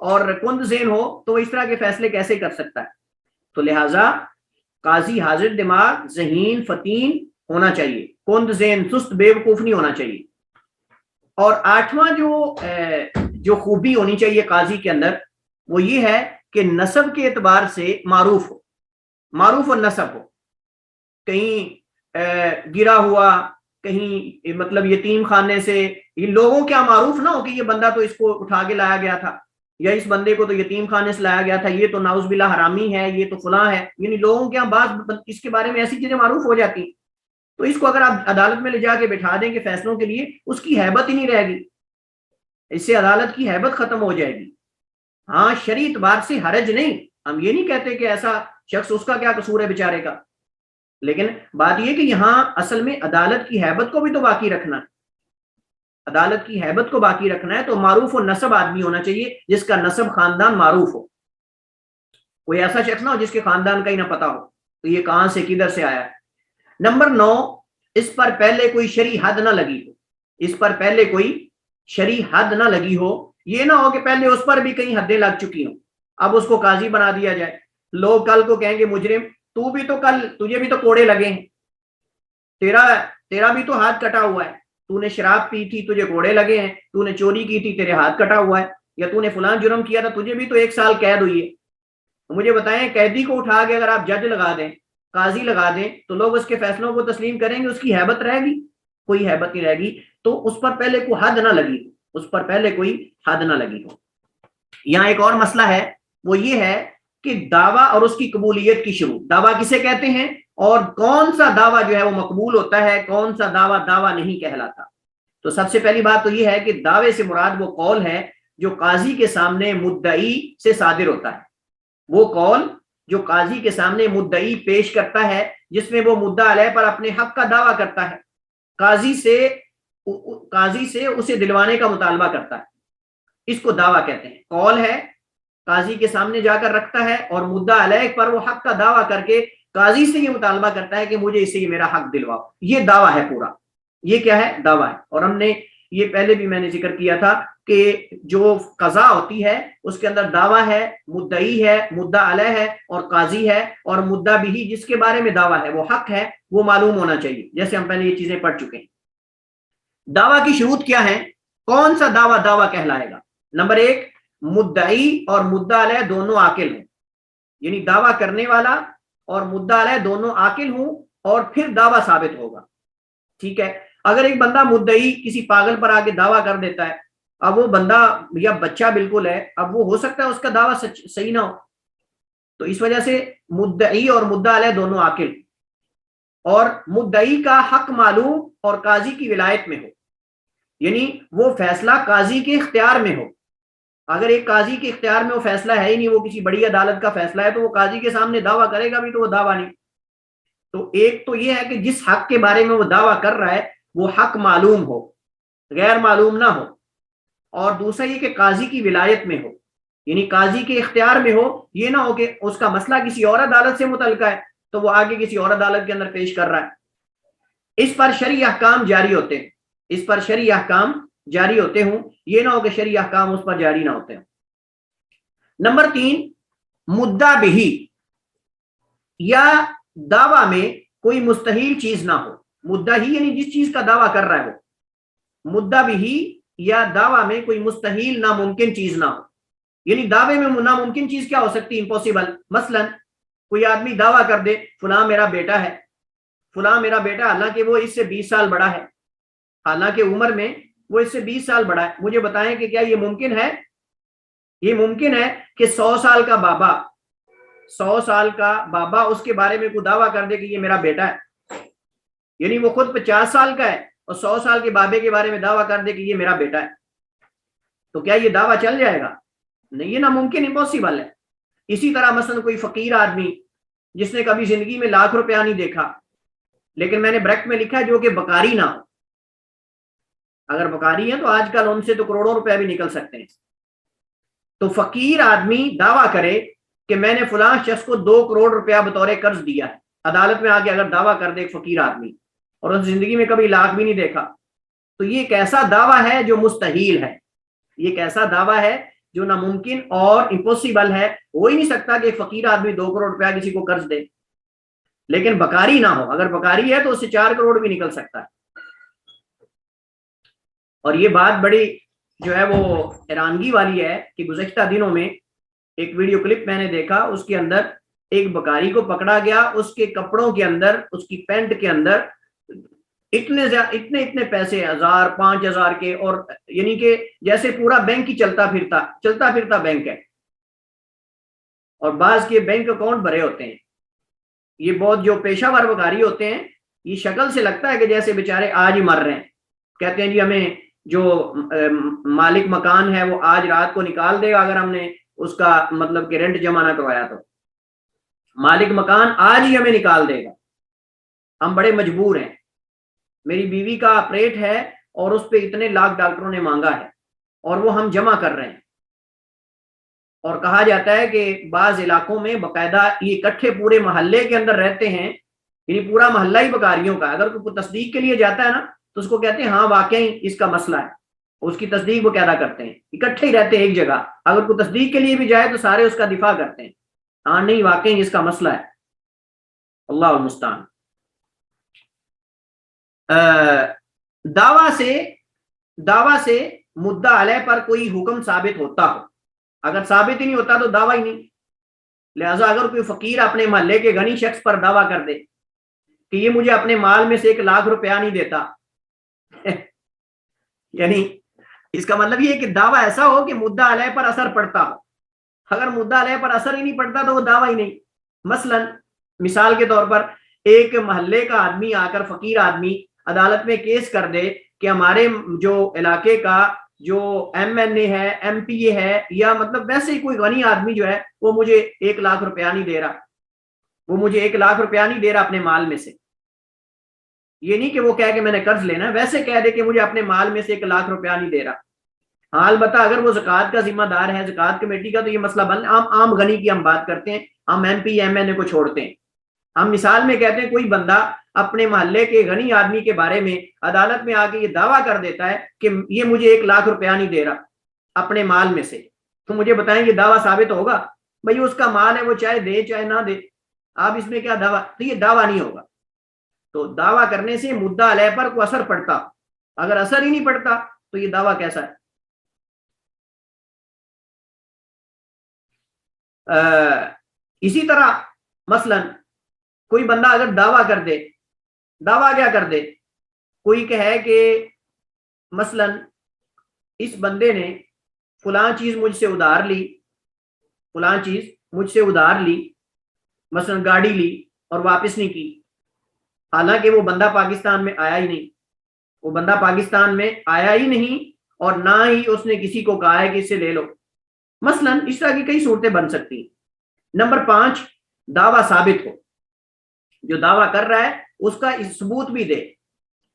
اور کند ذہن ہو تو وہ اس طرح کے فیصلے کیسے کر سکتا ہے؟ تو لہٰذا قاضی حاضر دماغ، ذہین، فطین ہونا چاہیے، کند ذہن، سست بے وقوف نہیں ہونا چاہیے. اور 8واں جو خوبی ہونی چاہیے قاضی کے اندر، وہ یہ ہے کہ نسب کے اعتبار سے معروف ہو، معروف النسب ہو. کہیں گرا ہوا، کہیں مطلب یتیم خانے سے، یہ لوگوں کیا معروف نہ ہو کہ یہ بندہ تو اس کو اٹھا کے لایا گیا تھا، یا اس بندے کو تو یتیم خانے سے لایا گیا تھا، یہ تو نعوذ باللہ حرامی ہے، یہ تو فلاں ہے. یعنی لوگوں کے یہاں بعض اس کے بارے میں ایسی چیزیں معروف ہو جاتی ہیں، تو اس کو اگر آپ عدالت میں لے جا کے بٹھا دیں گے فیصلوں کے لیے، اس کی ہیبت ہی نہیں رہے گی، اس سے عدالت کی ہیبت ختم ہو جائے گی. ہاں شرعی اعتبار سے حرج نہیں، ہم یہ نہیں کہتے کہ ایسا شخص، اس کا کیا قصور ہے بیچارے کا، لیکن بات یہ کہ یہاں اصل میں عدالت کی ہیبت کو بھی تو باقی رکھنا ہے. عدالت کی ہیبت کو باقی رکھنا ہے تو معروف و نسب آدمی ہونا چاہیے، جس کا نسب خاندان معروف ہو. کوئی ایسا شخص نہ ہو جس کے خاندان کا ہی نہ پتا ہو تو یہ کہاں سے کدھر سے آیا ہے. نمبر 9، اس پر پہلے کوئی شرعی حد نہ لگی ہو. اس پر پہلے کوئی شرعی حد نہ لگی ہو. یہ نہ ہو کہ پہلے اس پر بھی کئی حدیں لگ چکی ہوں، اب اس کو قاضی بنا دیا جائے. لوگ کل کو کہیں گے مجرم تو بھی تو کل تجھے بھی تو کوڑے لگے ہیں، تیرا بھی تو ہاتھ کٹا ہوا ہے، تو نے شراب پی تھی تجھے کوڑے لگے ہیں، تو نے چوری کی تھی تیرے ہاتھ کٹا ہوا ہے، یا تو نے فلاں جرم کیا تھا تجھے بھی تو 1 سال قید ہوئی ہے. مجھے بتائیں قیدی کو اٹھا کے اگر آپ جج لگا دیں، قاضی لگا دیں، تو لوگ اس کے فیصلوں کو تسلیم کریں گے؟ اس کی ہیبت رہے گی؟ کوئی ہیبت نہیں رہے گی. تو اس پر پہلے کوئی حد نہ لگی ہو، اس پر پہلے کوئی حد نہ لگی ہو. یہاں ایک اور مسئلہ ہے، وہ یہ ہے کہ دعویٰ اور اس کی قبولیت کی شروط. دعویٰ کسے کہتے ہیں اور کون سا دعویٰ جو ہے وہ مقبول ہوتا ہے، کون سا دعویٰ نہیں کہلاتا؟ تو سب سے پہلی بات تو یہ ہے کہ دعوے سے مراد وہ قول ہے جو قاضی کے سامنے مدعی سے صادر ہوتا ہے. وہ قول جو قاضی کے سامنے مدعی پیش کرتا ہے، جس میں وہ مدعا علیہ پر اپنے حق کا دعویٰ کرتا ہے، قاضی سے اسے دلوانے کا مطالبہ کرتا ہے، اس کو دعویٰ کہتے ہیں. قول ہے، قاضی کے سامنے جا کر رکھتا ہے اور مدعا علیہ پر وہ حق کا دعویٰ کر کے قاضی سے یہ مطالبہ کرتا ہے کہ مجھے اس سے میرا حق دلواؤ. یہ دعویٰ ہے پورا. یہ کیا ہے؟ دعویٰ ہے. اور ہم نے یہ پہلے بھی میں نے ذکر کیا تھا کہ جو قضا ہوتی ہے اس کے اندر دعویٰ ہے، مدعی ہے، مدعا علیہ ہے اور قاضی ہے، اور مدعا بھی جس کے بارے میں دعویٰ ہے وہ حق ہے، وہ معلوم ہونا چاہیے، جیسے ہم پہلے یہ چیزیں پڑھ چکے ہیں. دعویٰ کی شروط کیا ہیں؟ کون سا دعویٰ کہلائے گا؟ نمبر 1، مدعی اور مدعا علیہ دونوں عاقل ہوں، یعنی دعویٰ کرنے والا اور مدعا علیہ دونوں عاقل ہوں، اور پھر دعویٰ ثابت ہوگا. ٹھیک ہے؟ اگر ایک بندہ مدعی کسی پاگل پر آ کے دعویٰ کر دیتا ہے، اب وہ بندہ یا بچہ بالکل ہے، اب وہ ہو سکتا ہے اس کا دعویٰ صحیح نہ ہو. تو اس وجہ سے مدعی اور مدعا علیہ دونوں عاقل، اور مدعی کا حق معلوم اور قاضی کی ولایت میں ہو، یعنی وہ فیصلہ قاضی کے اختیار میں ہو. اگر ایک قاضی کے اختیار میں وہ فیصلہ ہے ہی نہیں، وہ کسی بڑی عدالت کا فیصلہ ہے، تو وہ قاضی کے سامنے دعویٰ کرے گا بھی تو وہ دعویٰ نہیں. تو ایک تو یہ ہے کہ جس حق کے بارے میں وہ دعویٰ کر رہا ہے وہ حق معلوم ہو، غیر معلوم نہ ہو. اور دوسرا یہ کہ قاضی کی ولایت میں ہو، یعنی قاضی کے اختیار میں ہو. یہ نہ ہو کہ اس کا مسئلہ کسی اور عدالت سے متعلقہ ہے تو وہ آگے کسی اور عدالت کے اندر پیش کر رہا ہے. اس پر شرعی احکام جاری ہوتے ہیں، اس پر شرعی احکام جاری ہوتے ہوں، یہ نہ ہو کہ شرعی احکام اس پر جاری نہ ہوتے ہوں۔ نمبر 3، مدعا بہی، یا دعویٰ میں کوئی مستحیل چیز نہ ہو۔ مدعی یعنی جس چیز کا دعویٰ کر رہا ہے وہ، مدعا بہی یا دعویٰ میں کوئی مستحیل ناممکن چیز نہ ہو۔ یعنی دعوے میں ناممکن چیز کیا ہو سکتی ہے؟ امپوسیبل۔ مثلا کوئی آدمی دعویٰ کر دے فلاں میرا بیٹا ہے، فلاں میرا بیٹا، حالانکہ وہ اس سے 20 سال بڑا ہے، حالانکہ عمر میں وہ اس سے 20 سال بڑا ہے۔ مجھے بتائیں کہ کیا یہ ممکن ہے؟ یہ ممکن ہے کہ 100 سال کا بابا، 100 سال کا بابا اس کے بارے میں کوئی دعویٰ کر دے کہ یہ میرا بیٹا ہے؟ یعنی وہ خود 50 سال کا ہے اور 100 سال کے بابے کے بارے میں دعویٰ کر دے کہ یہ میرا بیٹا ہے، تو کیا یہ دعویٰ چل جائے گا؟ نہیں، یہ ناممکن، امپوسیبل ہے۔ اسی طرح مثلا کوئی فقیر آدمی جس نے کبھی زندگی میں لاکھ روپیہ نہیں دیکھا، لیکن میں نے بریکٹ میں لکھا ہے جو کہ بکاری نہ ہو۔ اگر بکاری ہے تو آج کل ان سے تو کروڑوں روپے بھی نکل سکتے ہیں۔ تو فقیر آدمی دعویٰ کرے کہ میں نے فلاں شخص کو 2 کروڑ روپیہ بطور قرض دیا ہے، عدالت میں آ کے اگر دعویٰ کر دے ایک فقیر آدمی اور اس زندگی میں کبھی لاکھ بھی نہیں دیکھا، تو یہ ایک ایسا دعویٰ ہے جو مستحیل ہے، یہ ایک ایسا دعویٰ ہے جو ناممکن اور امپوسیبل ہے۔ ہو ہی نہیں سکتا کہ ایک فقیر آدمی 2 کروڑ روپیہ کسی کو قرض دے، لیکن بکاری نہ ہو۔ اگر بکاری ہے تو اس سے 4 کروڑ بھی نکل سکتا ہے۔ اور یہ بات بڑی جو ہے وہ حیرانگی والی ہے کہ گزشتہ دنوں میں ایک ویڈیو کلپ میں نے دیکھا، اس کے اندر ایک بکاری کو پکڑا گیا، اس کے کپڑوں کے اندر، اس کی پینٹ کے اندر اتنے پیسے، 1000 5000 کے، اور یعنی کہ جیسے پورا بینک ہی چلتا پھرتا بینک ہے، اور بعض کے بینک اکاؤنٹ بھرے ہوتے ہیں۔ یہ بہت جو پیشہ ور بکاری ہوتے ہیں، یہ شکل سے لگتا ہے کہ جیسے بیچارے آج ہی مر رہے ہیں۔ کہتے ہیں جی ہمیں جو مالک مکان ہے وہ آج رات کو نکال دے گا اگر ہم نے اس کا مطلب کہ رینٹ جمع نہ کروایا، تو مالک مکان آج ہی ہمیں نکال دے گا، ہم بڑے مجبور ہیں، میری بیوی کا آپریٹ ہے اور اس پہ اتنے لاکھ ڈاکٹروں نے مانگا ہے اور وہ ہم جمع کر رہے ہیں۔ اور کہا جاتا ہے کہ بعض علاقوں میں باقاعدہ یہ اکٹھے پورے محلے کے اندر رہتے ہیں، یعنی پورا محلہ ہی بکاریوں کا۔ اگر کوئی تصدیق کے لیے جاتا ہے نا تو اس کو کہتے ہیں ہاں واقعی اس کا مسئلہ ہے، اس کی تصدیق وہ کیدا کرتے ہیں، اکٹھے ہی رہتے ہیں ایک جگہ۔ اگر کوئی تصدیق کے لیے بھی جائے تو سارے اس کا دفاع کرتے ہیں، ہاں نہیں واقعی اس کا مسئلہ ہے۔ اللہ المستعان۔ دعویٰ سے مدعا علیہ پر کوئی حکم ثابت ہوتا ہو، اگر ثابت ہی نہیں ہوتا تو دعویٰ ہی نہیں۔ لہٰذا اگر کوئی فقیر اپنے محلے کے غنی شخص پر دعویٰ کر دے کہ یہ مجھے اپنے مال میں سے 1 لاکھ روپیہ نہیں دیتا، یعنی اس کا مطلب یہ ہے کہ دعویٰ ایسا ہو کہ مدعا علیہ پر اثر پڑتا ہو۔ اگر مدعا علیہ پر اثر ہی نہیں پڑتا تو وہ دعویٰ ہی نہیں۔ مثلا مثال کے طور پر ایک محلے کا آدمی آ کر، فقیر آدمی، عدالت میں کیس کر دے کہ ہمارے جو علاقے کا جو MNA ہے، MPA ہے، یا مطلب ویسے ہی کوئی غنی آدمی جو ہے وہ مجھے 1 لاکھ روپیہ نہیں دے رہا، وہ مجھے 1 لاکھ روپیہ نہیں دے رہا اپنے مال میں سے۔ یہ نہیں کہ وہ کہے کہ میں نے قرض لینا ہے، ویسے کہہ دے کہ مجھے اپنے مال میں سے 1 لاکھ روپیہ نہیں دے رہا۔ ہاں البتہ اگر وہ زکوٰۃ کا ذمہ دار ہے، زکوٰۃ کمیٹی کا، تو یہ مسئلہ بن، عام غنی کی ہم بات کرتے ہیں، ہم MP MNA کو چھوڑتے ہیں۔ ہم مثال میں کہتے ہیں کوئی بندہ اپنے محلے کے غنی آدمی کے بارے میں عدالت میں آ کے یہ دعویٰ کر دیتا ہے کہ یہ مجھے 1 لاکھ روپیہ نہیں دے رہا اپنے مال میں سے، تو مجھے بتائیں یہ دعویٰ ثابت ہوگا؟ بھائی اس کا مال ہے، وہ چاہے دے چاہے نہ دے، آپ اس میں کیا دعویٰ؟ تو یہ دعویٰ نہیں ہوگا۔ تو دعویٰ کرنے سے مدعا علیہ پر کوئی اثر پڑتا، اگر اثر ہی نہیں پڑتا تو یہ دعویٰ کیسا ہے؟ اسی طرح مثلا کوئی بندہ اگر دعویٰ کر دے، دعویٰ کیا کر دے، کوئی کہے کہ مثلا اس بندے نے فلاں چیز مجھ سے ادھار لی، فلاں چیز مجھ سے ادھار لی، مثلا گاڑی لی اور واپس نہیں کی، حالانکہ وہ بندہ پاکستان میں آیا ہی نہیں، وہ بندہ پاکستان میں آیا ہی نہیں، اور نہ ہی اس نے کسی کو کہا ہے کہ اس سے لے لو۔ مثلا اس طرح کی کئی صورتیں بن سکتی ہیں۔ نمبر 5، دعویٰ ثابت ہو، جو دعویٰ کر رہا ہے اس کا ثبوت بھی دے،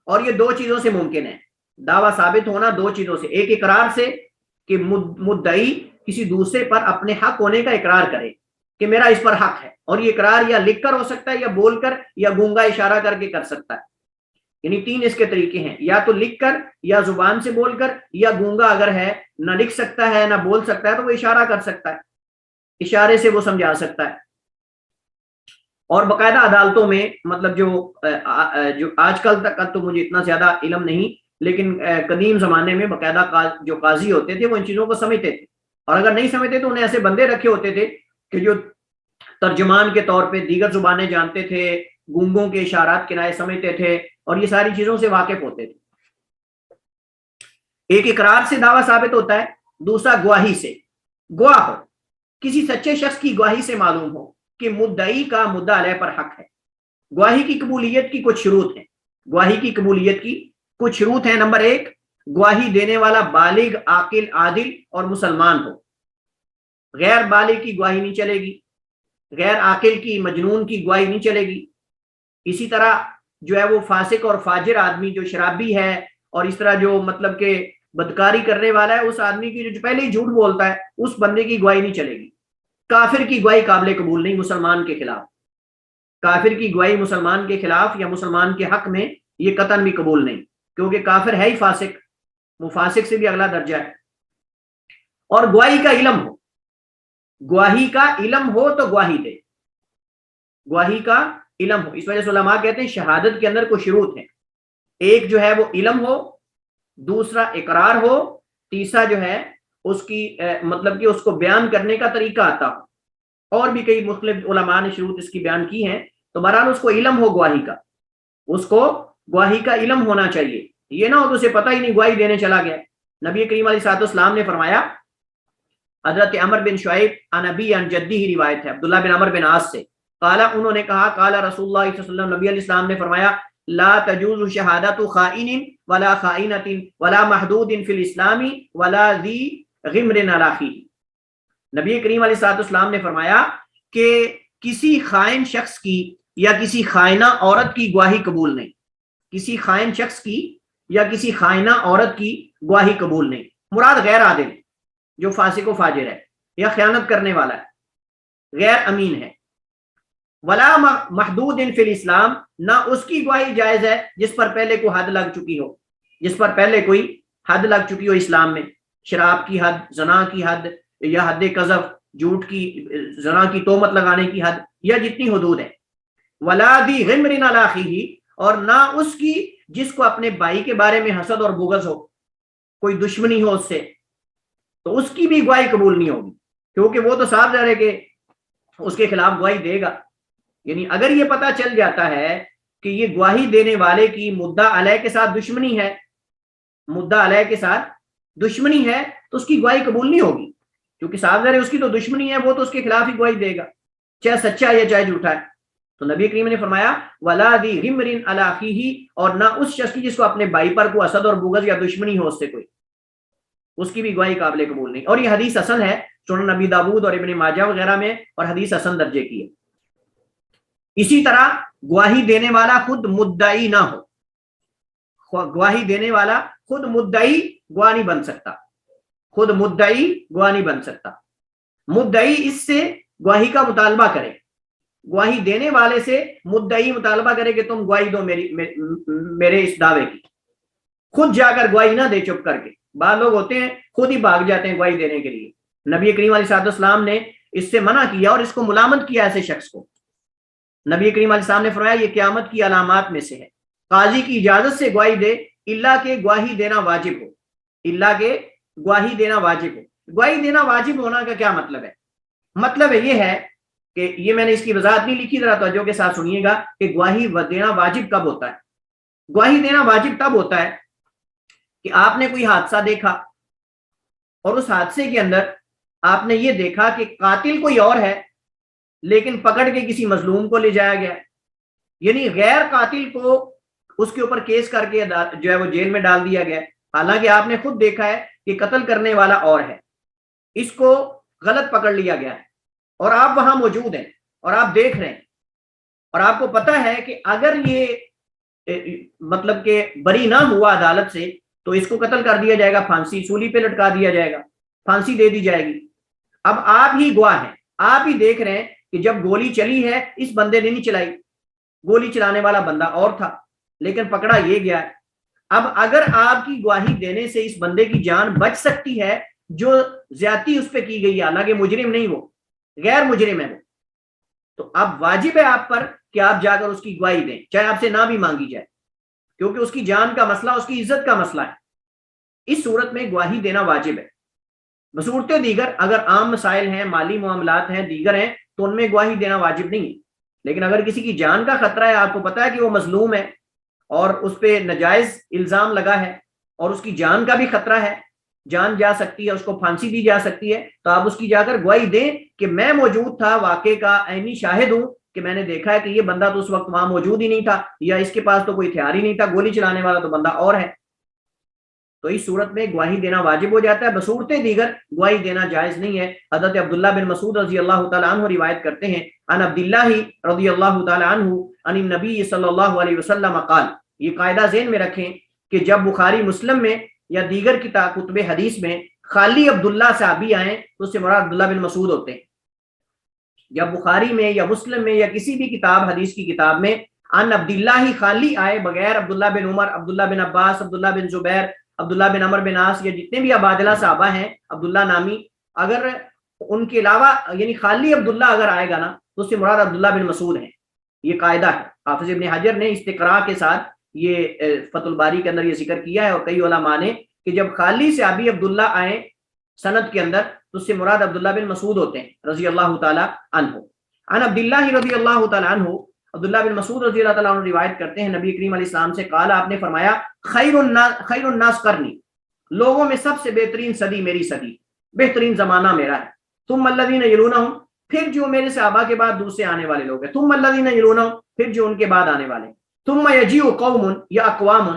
اور یہ 2 چیزوں سے ممکن ہے۔ دعویٰ ثابت ہونا 2 چیزوں سے، ایک اقرار سے کہ مدعی کسی دوسرے پر اپنے حق ہونے کا اقرار کرے کہ میرا اس پر حق ہے، اور یہ اقرار یا لکھ کر ہو سکتا ہے، یا بول کر، یا گونگا اشارہ کر کے کر سکتا ہے۔ یعنی 3 اس کے طریقے ہیں، یا تو لکھ کر، یا زبان سے بول کر، یا گونگا اگر ہے، نہ لکھ سکتا ہے نہ بول سکتا ہے تو وہ اشارہ کر سکتا ہے، اشارے سے وہ سمجھا سکتا ہے۔ اور باقاعدہ عدالتوں میں مطلب جو آج کل تک تو مجھے اتنا زیادہ علم نہیں، لیکن قدیم زمانے میں باقاعدہ جو قاضی ہوتے تھے وہ ان چیزوں کو سمجھتے تھے، اور اگر نہیں سمجھتے تو انہیں ایسے بندے رکھے ہوتے تھے کہ جو ترجمان کے طور پہ دیگر زبانیں جانتے تھے، گونگوں کے اشارات کنائے سمجھتے تھے، اور یہ ساری چیزوں سے واقف ہوتے تھے۔ ایک اقرار سے دعویٰ ثابت ہوتا ہے، دوسرا گواہی سے، گواہ ہو، کسی سچے شخص کی گواہی سے معلوم ہو کہ مدعی کا مدعا علیہ پر حق ہے۔ گواہی کی قبولیت کی کچھ شروط ہیں، گواہی کی قبولیت کی کچھ شروط ہیں۔ نمبر 1، گواہی دینے والا بالغ، عاقل، عادل اور مسلمان ہو۔ غیر بالغ کی گواہی نہیں چلے گی، غیر عاقل کی، مجنون کی گواہی نہیں چلے گی۔ اسی طرح جو ہے وہ فاسق اور فاجر آدمی، جو شرابی ہے، اور اس طرح جو مطلب کہ بدکاری کرنے والا ہے، اس آدمی کی جو پہلے ہی جھوٹ بولتا ہے، اس بندے کی گواہی نہیں چلے گی۔ کافر کی گواہی قابل قبول نہیں مسلمان کے خلاف، کافر کی گواہی مسلمان کے خلاف یا مسلمان کے حق میں یہ قطعاً بھی قبول نہیں، کیونکہ کافر ہے ہی فاسق، وہ فاسق سے بھی اگلا درجہ ہے۔ اور گواہی کا علم ہو، گواہی کا علم ہو تو گواہی دے، گواہی کا علم ہو۔ اس وجہ سے علماء کہتے ہیں شہادت کے اندر کچھ شروط ہیں، ایک جو ہے وہ علم ہو، دوسرا اقرار ہو، تیسرا جو ہے اس کی مطلب کہ اس کو بیان کرنے کا طریقہ آتا ہو، اور بھی کئی مختلف علماء نے شروط اس کی بیان کی ہیں۔ تو بہرحال اس کو علم ہو گواہی کا، اس کو گواہی کا علم ہونا چاہیے، یہ نہ ہو تو اسے پتہ ہی نہیں، گواہی دینے چلا گیا۔ نبی کریم علیہ السلام نے فرمایا، حضرت عمر بن شعیب عن ابی عن جدی ہی روایت ہے عبداللہ بن عمر بن عاص سے، قال انہوں نے کہا، قال رسول اللہ صلی اللہ علیہ وسلم، نبی علیہ السلام نے فرمایا، لا تجوز شہادت خائن ولا خائنۃ ولا محدود فی الاسلام ولا ذی غمر علی اخیہ۔ نبی کریم علیہ السلام نے فرمایا کہ کسی خائن شخص کی یا کسی خائنہ عورت کی گواہی قبول نہیں، کسی خائن شخص کی یا کسی خائنہ عورت کی گواہی قبول نہیں۔ مراد غیر عادل، جو فاسق و فاجر ہے یا خیانت کرنے والا ہے، غیر امین ہے۔ ولا محدود فی الاسلام، نہ اس کی گواہی جائز ہے جس پر پہلے کوئی حد لگ چکی ہو، جس پر پہلے کوئی حد لگ چکی ہو اسلام میں، شراب کی حد، زنا کی حد، یا حد قذف، جھوٹ کی، زنا کی تہمت لگانے کی حد، یا جتنی حدود ہے۔ ولا ذی غمر علی اخیہ، اور نہ اس کی جس کو اپنے بھائی کے بارے میں حسد اور بغض ہو، کوئی دشمنی ہو اس سے، تو اس کی بھی گواہی قبول نہیں ہوگی، کیونکہ وہ تو صاف ظاہر ہے کہ اس کے خلاف گواہی دے گا۔ یعنی اگر یہ پتہ چل جاتا ہے کہ یہ گواہی دینے والے کی مدعا علیہ کے ساتھ دشمنی ہے، مدعا علیہ کے ساتھ دشمنی ہے، تو اس کی گواہی قبول نہیں ہوگی، کیونکہ صاحب ظاہر ہے اس کی تو دشمنی ہے، وہ تو اس کے خلاف ہی گواہی دے گا، چاہے سچا ہے یا چاہے جھوٹا ہے۔ تو نبی کریم نے فرمایا، ولا ذی غمر علی اخیہ، اور نہ اس شخص کی جس کو اپنے بھائی پر کوئی حسد اور بغض یا دشمنی ہو اس سے کوئی، اس کی بھی گواہی قابل قبول نہیں۔ اور یہ حدیث حسن ہے، سنن نبی داؤد اور ابن ماجہ وغیرہ میں، اور حدیث حسن درجے کی ہے۔ اسی طرح گواہی دینے والا خود مدعی نہ ہو، گواہی دینے والا خود مدعی گواہ نہیں بن سکتا، خود مدعی گواہ نہیں بن سکتا۔ مدعی اس سے گواہی کا مطالبہ کرے، گواہی دینے والے سے مدعی مطالبہ کرے کہ تم گواہی دو میرے اس دعوے کی، خود جا کر گواہی نہ دے چپ کر کے۔ بعض لوگ ہوتے ہیں خود ہی بھاگ جاتے ہیں گواہی دینے کے لیے۔ نبی کریم علیہ السلام نے اس سے منع کیا اور اس کو ملامت کیا ایسے شخص کو۔ نبی کریم علیہ السلام نے فرمایا یہ قیامت کی علامات میں سے ہے، قاضی کی اجازت سے گواہی دے، اللہ کے گواہی دینا واجب ہو، اللہ کے گواہی دینا واجب ہو۔ گواہی دینا واجب ہونا کا کیا مطلب ہے؟ مطلب یہ ہے کہ یہ میں نے اس کی وضاحت نہیں لکھی، ذرا توجہ کے ساتھ سنیے گا کہ گواہی دینا واجب کب ہوتا ہے۔ گواہی دینا واجب تب ہوتا ہے کہ آپ نے کوئی حادثہ دیکھا، اور اس حادثے کے اندر آپ نے یہ دیکھا کہ قاتل کوئی اور ہے لیکن پکڑ کے کسی مظلوم کو لے جایا گیا، یعنی غیر قاتل کو اس کے اوپر کیس کر کے جو ہے وہ جیل میں ڈال دیا گیا، حالانکہ آپ نے خود دیکھا ہے کہ قتل کرنے والا اور ہے، اس کو غلط پکڑ لیا گیا ہے، اور آپ وہاں موجود ہیں اور آپ دیکھ رہے ہیں، اور آپ کو پتا ہے کہ اگر یہ مطلب کہ بری نہ ہوا عدالت سے تو اس کو قتل کر دیا جائے گا، پھانسی سولی پہ لٹکا دیا جائے گا، پھانسی دے دی جائے گی۔ اب آپ ہی گواہ ہیں، آپ ہی دیکھ رہے ہیں کہ جب گولی چلی ہے اس بندے نے نہیں چلائی، گولی چلانے والا بندہ اور تھا، لیکن پکڑا یہ گیا ہے۔ اب اگر آپ کی گواہی دینے سے اس بندے کی جان بچ سکتی ہے جو زیادتی اس پہ کی گئی ہے، حالانکہ مجرم نہیں، وہ غیر مجرم ہے وہ، تو اب واجب ہے آپ پر کہ آپ جا کر اس کی گواہی دیں، چاہے آپ سے نہ بھی مانگی جائے، کیونکہ اس کی جان کا مسئلہ اس کی عزت کا مسئلہ ہے۔ اس صورت میں گواہی دینا واجب ہے۔ بصورت دیگر اگر عام مسائل ہیں، مالی معاملات ہیں، دیگر ہیں، تو ان میں گواہی دینا واجب نہیں ہے۔ لیکن اگر کسی کی جان کا خطرہ ہے، آپ کو پتا ہے کہ وہ مظلوم ہے اور اس پہ ناجائز الزام لگا ہے اور اس کی جان کا بھی خطرہ ہے، جان جا سکتی ہے، اس کو پھانسی دی جا سکتی ہے، تو آپ اس کی جا کر گواہی دیں کہ میں موجود تھا، واقعے کا عینی شاہد ہوں کہ میں نے دیکھا ہے کہ یہ بندہ تو اس وقت وہاں موجود ہی نہیں تھا، یا اس کے پاس تو کوئی ہتھیار ہی نہیں تھا، گولی چلانے والا تو بندہ اور ہے، تو اس صورت میں گواہی دینا واجب ہو جاتا ہے۔ بصورت دیگر گواہی دینا جائز نہیں ہے۔ حضرت عبداللہ بن مسعود رضی اللہ تعالیٰ عنہ روایت کرتے ہیں، ان عبداللہ رضی اللہ تعالیٰ عنہ ان النبی صلی اللہ علیہ وسلم قال، یہ قاعدہ ذہن میں رکھیں کہ جب بخاری مسلم میں یا دیگر کتب حدیث میں خالی عبداللہ صحابی آئیں تو اس سے مراد عبداللہ بن مسعود ہوتے ہیں۔ جب بخاری میں یا مسلم میں یا کسی بھی کتاب حدیث کی کتاب میں ان عبداللہ ہی خالی آئے بغیر عبداللہ بن عمر، عبداللہ بن عباس، عبداللہ بن زبیر، عبداللہ بن عمر بن عاص یا جتنے بھی عبادلہ صحابہ ہیں عبداللہ نامی، اگر ان کے علاوہ یعنی خالی عبداللہ اگر آئے گا نا تو اس سے مراد عبداللہ بن مسعود ہیں۔ یہ قاعدہ ہے، حافظ ابن حجر نے استقراء کے ساتھ یہ فتح الباری کے اندر یہ ذکر کیا ہے، اور کئی علماء نے کہ جب خالی صحابی عبداللہ آئے سند کے اندر تو اس سے مراد عبداللہ بن مسعود ہوتے ہیں رضی اللہ تعالیٰ عنہ۔ عن عبداللہ رضی اللہ تعالیٰ عنہ، عبداللہ بن مسعود رضی اللہ تعالیٰ عنہ روایت کرتے ہیں نبی کریم علیہ السلام سے، قال، آپ نے فرمایا، خیر الناس قرنی، لوگوں میں سب سے بہترین صدی میری صدی، بہترین زمانہ میرا ہے، ثم الذین یلونہم، پھر جو میرے صحابہ کے بعد دوسرے آنے والے لوگ ہیں، ثم الذین یلونہم، پھر جو ان کے بعد آنے والے ہیں، ثم یجیء قوم یا اقوام،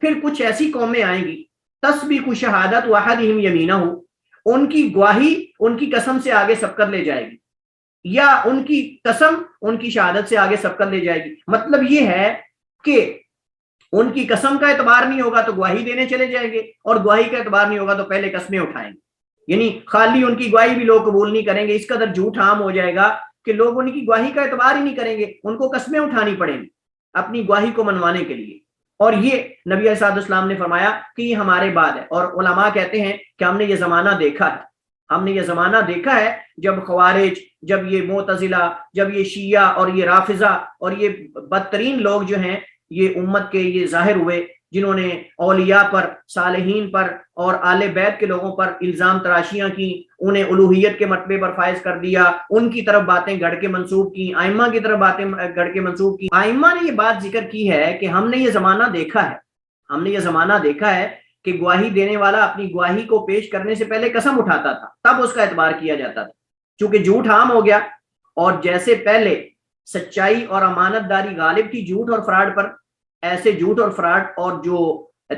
پھر کچھ ایسی قومیں آئیں گی، تسبق شہادت احدہم یمینہ، ان کی گواہی ان کی قسم سے آگے سبقت لے جائے گی، یا ان کی قسم ان کی شہادت سے آگے سبقت لے جائے گی۔ مطلب یہ ہے کہ ان کی قسم کا اعتبار نہیں ہوگا تو گواہی دینے چلے جائیں گے، اور گواہی کا اعتبار نہیں ہوگا تو پہلے قسمیں اٹھائیں گے، یعنی خالی ان کی گواہی بھی لوگ قبول نہیں کریں گے، اس قدر جھوٹ عام ہو جائے گا کہ لوگ ان کی گواہی کا اعتبار ہی نہیں کریں گے، ان کو قسمیں اٹھانی پڑیں گی اپنی گواہی کو منوانے کے لیے۔ اور یہ نبی علیہ السلام نے فرمایا کہ یہ ہمارے بعد ہے، اور علماء کہتے ہیں کہ ہم نے یہ زمانہ دیکھا ہے، ہم نے یہ زمانہ دیکھا ہے جب خوارج، جب یہ معتزلہ، جب یہ شیعہ اور یہ رافضہ اور یہ بدترین لوگ جو ہیں یہ امت کے یہ ظاہر ہوئے، جنہوں نے اولیاء پر، صالحین پر اور آل بیت کے لوگوں پر الزام تراشیاں کی، انہیں الوہیت کے مرتبے پر فائز کر دیا، ان کی طرف باتیں گڑھ کے منسوب کی، ائمہ کی طرف باتیں گڑھ کے منسوب کی۔ ائمہ نے یہ بات ذکر کی ہے کہ ہم نے یہ زمانہ دیکھا ہے، ہم نے یہ زمانہ دیکھا ہے کہ گواہی دینے والا اپنی گواہی کو پیش کرنے سے پہلے قسم اٹھاتا تھا، تب اس کا اعتبار کیا جاتا تھا، چونکہ جھوٹ عام ہو گیا، اور جیسے پہلے سچائی اور امانت داری غالب تھی جھوٹ اور فراڈ پر، ایسے جھوٹ اور فراڈ اور جو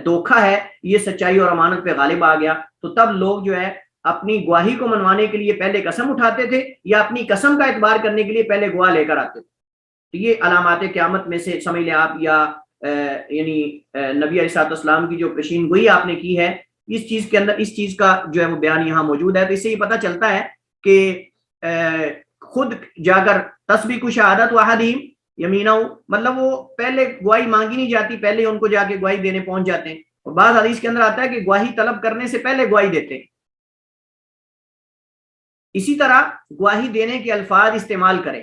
دھوکہ ہے یہ سچائی اور امانت پہ غالب آ گیا، تو تب لوگ جو ہے اپنی گواہی کو منوانے کے لیے پہلے قسم اٹھاتے تھے، یا اپنی قسم کا اعتبار کرنے کے لیے پہلے گواہ لے کر آتے تھے۔ تو یہ علامات قیامت میں سے سمجھ لیں آپ، یا یعنی نبی علیہ السلام کی جو پیشین گوئی آپ نے کی ہے، اس چیز کے اندر اس چیز کا جو ہے وہ بیان یہاں موجود ہے۔ تو اس سے یہ پتہ چلتا ہے کہ خود جا کر تسبیق شہادت احدہم یمینہ، مطلب وہ پہلے گواہی مانگی نہیں جاتی، پہلے ان کو جا کے گواہی دینے پہنچ جاتے ہیں، اور بعض حدیث کے اندر آتا ہے کہ گواہی طلب کرنے سے پہلے گواہی دیتے ہیں۔ اسی طرح گواہی دینے کے الفاظ استعمال کریں،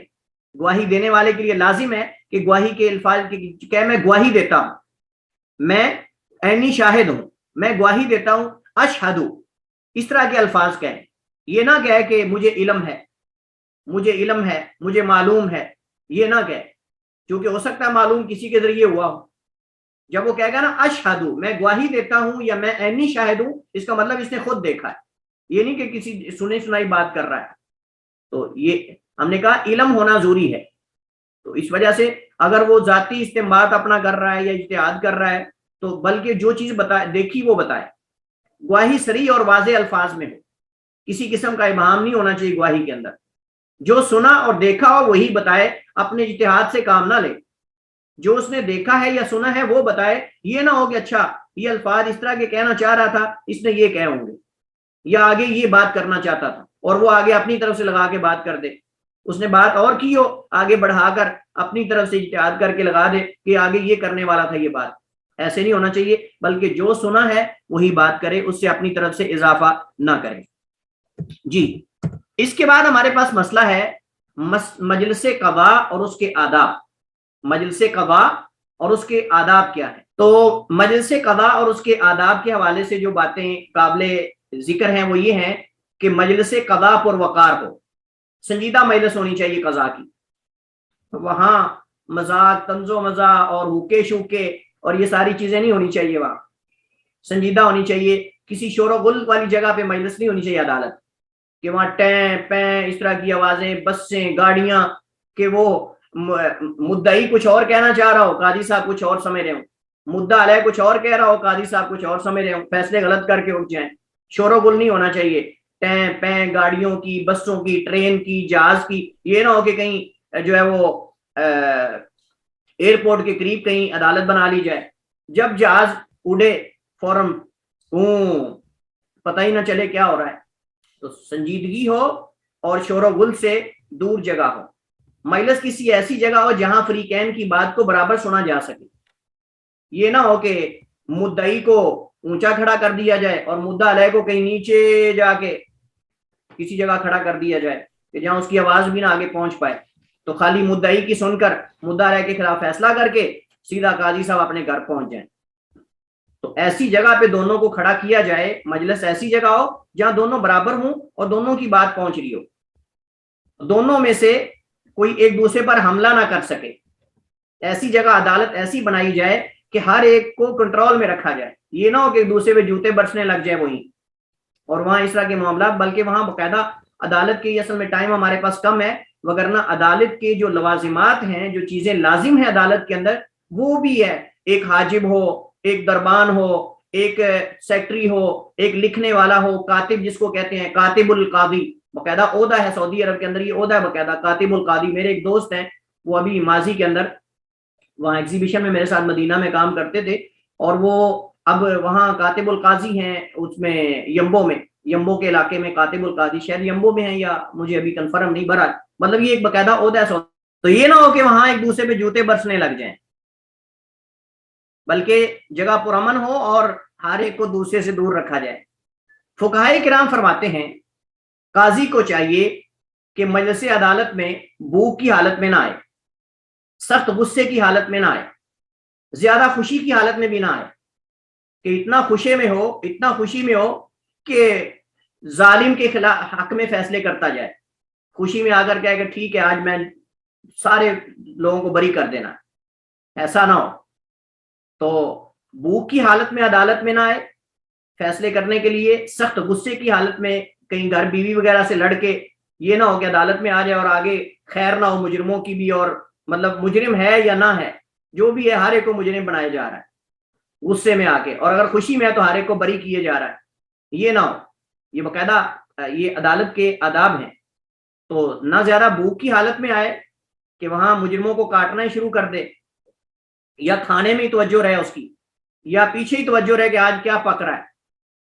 گواہی دینے والے کے لیے لازم ہے کہ گواہی کے الفاظ کہ میں گواہی دیتا ہوں، میں عینی شاہد ہوں، میں گواہی دیتا ہوں، اشہدو، اس طرح کے الفاظ کہیں، یہ نہ کہے کہ مجھے علم ہے، مجھے علم ہے، مجھے معلوم ہے، یہ نہ کہے، کیونکہ ہو سکتا ہے معلوم کسی کے ذریعے ہوا ہو۔ جب وہ کہے گا نا اشہدو، میں گواہی دیتا ہوں یا میں عینی شاہد ہوں، اس کا مطلب اس نے خود دیکھا ہے، یہ نہیں کہ کسی سنی سنائی بات کر رہا ہے۔ تو یہ ہم نے کہا علم ہونا ضروری ہے، تو اس وجہ سے اگر وہ ذاتی استنباط اپنا کر رہا ہے یا اجتہاد کر رہا ہے تو بلکہ جو چیز بتائے دیکھی وہ بتائے، گواہی صریح اور واضح الفاظ میں ہو، کسی قسم کا ابہام نہیں ہونا چاہیے گواہی کے اندر، جو سنا اور دیکھا ہو وہی بتائے، اپنے اجتہاد سے کام نہ لے، جو اس نے دیکھا ہے یا سنا ہے وہ بتائے، یہ نہ ہو کہ اچھا یہ الفاظ اس طرح کے کہنا چاہ رہا تھا، اس نے یہ کہے ہوں گے، یا آگے یہ بات کرنا چاہتا تھا اور وہ آگے اپنی طرف سے لگا کے بات کر دے، اس نے بات اور کی ہو آگے بڑھا کر اپنی طرف سے اجتہاد کر کے لگا دے کہ آگے یہ کرنے والا تھا یہ بات. ایسے نہیں ہونا چاہیے, بلکہ جو سنا ہے وہی بات کرے, اس سے اپنی طرف سے اضافہ نہ کرے. جی, اس کے بعد ہمارے پاس مسئلہ ہے مجلس قضاء اور اس کے آداب. مجلس قضاء اور اس کے آداب کیا ہے؟ تو مجلس قضاء اور اس کے آداب کے حوالے سے جو باتیں قابل ذکر ہیں وہ یہ ہیں کہ مجلس قضاء پر وقار ہو, سنجیدہ مجلس ہونی چاہیے قضاء کی. وہاں مذاق, طنز و مزاح اور ہوکے شوکے اور یہ ساری چیزیں نہیں ہونی چاہیے. وہاں سنجیدہ ہونی چاہیے. کسی شور و غل والی جگہ پہ مجلس نہیں ہونی چاہیے عدالت کہ وہاں ٹیں پیں اس طرح کی آوازیں, بسیں, گاڑیاں, کہ وہ مدعی کچھ اور کہنا چاہ رہا ہو, قاضی صاحب کچھ اور سمجھ رہے ہوں, مدعا علیہ کچھ اور کہہ رہا ہو, قاضی صاحب کچھ اور سمجھ رہے ہوں, فیصلے غلط کر کے اٹھ جائیں. شور و غل نہیں ہونا چاہیے. ٹیں پیں گاڑیوں کی, بسوں کی, ٹرین کی, جہاز کی, یہ نہ ہو کہ کہیں جو ہے وہ ایئرپورٹ کے قریب کہیں عدالت بنا لی جائے. جب جہاز اڑے فوراً پتہ ہی نہ چلے کیا ہو رہا ہے. تو سنجیدگی ہو اور شور و غل سے دور جگہ ہو. مجلس کسی ایسی جگہ ہو جہاں فریقین کی بات کو برابر سنا جا سکے. یہ نہ ہو کہ مدعی کو اونچا کھڑا کر دیا جائے اور مدعا علیہ کو کہیں نیچے جا کے کسی جگہ کھڑا کر دیا جائے کہ جہاں اس کی آواز بھی نہ آگے پہنچ پائے, تو خالی مدعی کی سن کر مدعا علیہ کے خلاف فیصلہ کر کے سیدھا قاضی صاحب اپنے گھر پہنچ جائیں. تو ایسی جگہ پہ دونوں کو کھڑا کیا جائے. مجلس ایسی جگہ ہو جہاں دونوں برابر ہوں اور دونوں کی بات پہنچ رہی ہو, دونوں میں سے کوئی ایک دوسرے پر حملہ نہ کر سکے. ایسی جگہ عدالت ایسی بنائی جائے کہ ہر ایک کو کنٹرول میں رکھا جائے. یہ نہ ہو کہ ایک دوسرے پہ جوتے برسنے لگ جائے وہیں اور وہاں اس طرح کے معاملات, بلکہ وہاں باقاعدہ عدالت کے, اصل میں ٹائم ہمارے پاس کم ہے, وگرنہ عدالت کے جو لوازمات ہیں, جو چیزیں لازم ہیں عدالت کے اندر, وہ بھی ہے. ایک حاجب ہو, ایک دربان ہو, ایک سیکٹری ہو, ایک لکھنے والا ہو, کاتب جس کو کہتے ہیں, کاتب القاضی, باقاعدہ عہدہ ہے سعودی عرب کے اندر, یہ عہدہ ہے باقاعدہ کاتب القاضی. میرے ایک دوست ہیں, وہ ابھی ماضی کے اندر وہاں ایگزیبیشن میں میرے ساتھ مدینہ میں کام کرتے تھے, اور وہ اب وہاں کاتب القاضی ہیں اس میں یمبو میں, یمبو کے علاقے میں کاتب القاضی, شاید یمبو میں ہیں یا مجھے ابھی کنفرم نہیں, بھرا مطلب یہ ایک باقاعدہ عہدہ ہے. تو یہ نہ ہو کہ وہاں ایک دوسرے پہ جوتے برسنے لگ جائیں, بلکہ جگہ پرامن ہو اور ہر ایک کو دوسرے سے دور رکھا جائے. فقہائے کرام فرماتے ہیں قاضی کو چاہیے کہ مجلس عدالت میں بھوک کی حالت میں نہ آئے, سخت غصے کی حالت میں نہ آئے, زیادہ خوشی کی حالت میں بھی نہ آئے, کہ اتنا خوشی میں ہو کہ ظالم کے خلاف حق میں فیصلے کرتا جائے, خوشی میں آ کر کہے کہ ٹھیک ہے آج میں سارے لوگوں کو بری کر دینا, ایسا نہ ہو. تو بھوک کی حالت میں عدالت میں نہ آئے فیصلے کرنے کے لیے, سخت غصے کی حالت میں کہیں گھر بیوی وغیرہ سے لڑ کے یہ نہ ہو کہ عدالت میں آ جائے اور آگے خیر نہ ہو مجرموں کی بھی, اور مطلب مجرم ہے یا نہ ہے جو بھی ہے ہر ایک کو مجرم بنایا جا رہا ہے غصے میں آ کے, اور اگر خوشی میں ہے تو ہر ایک کو بری کیے جا رہا ہے. یہ نہ ہو. یہ باقاعدہ یہ عدالت کے آداب ہیں. تو نہ زیادہ بھوک کی حالت میں آئے کہ وہاں مجرموں کو کاٹنا ہی شروع کر دے, یا کھانے میں ہی توجہ رہے اس کی, یا پیچھے ہی توجہ رہے کہ آج کیا پک رہا ہے.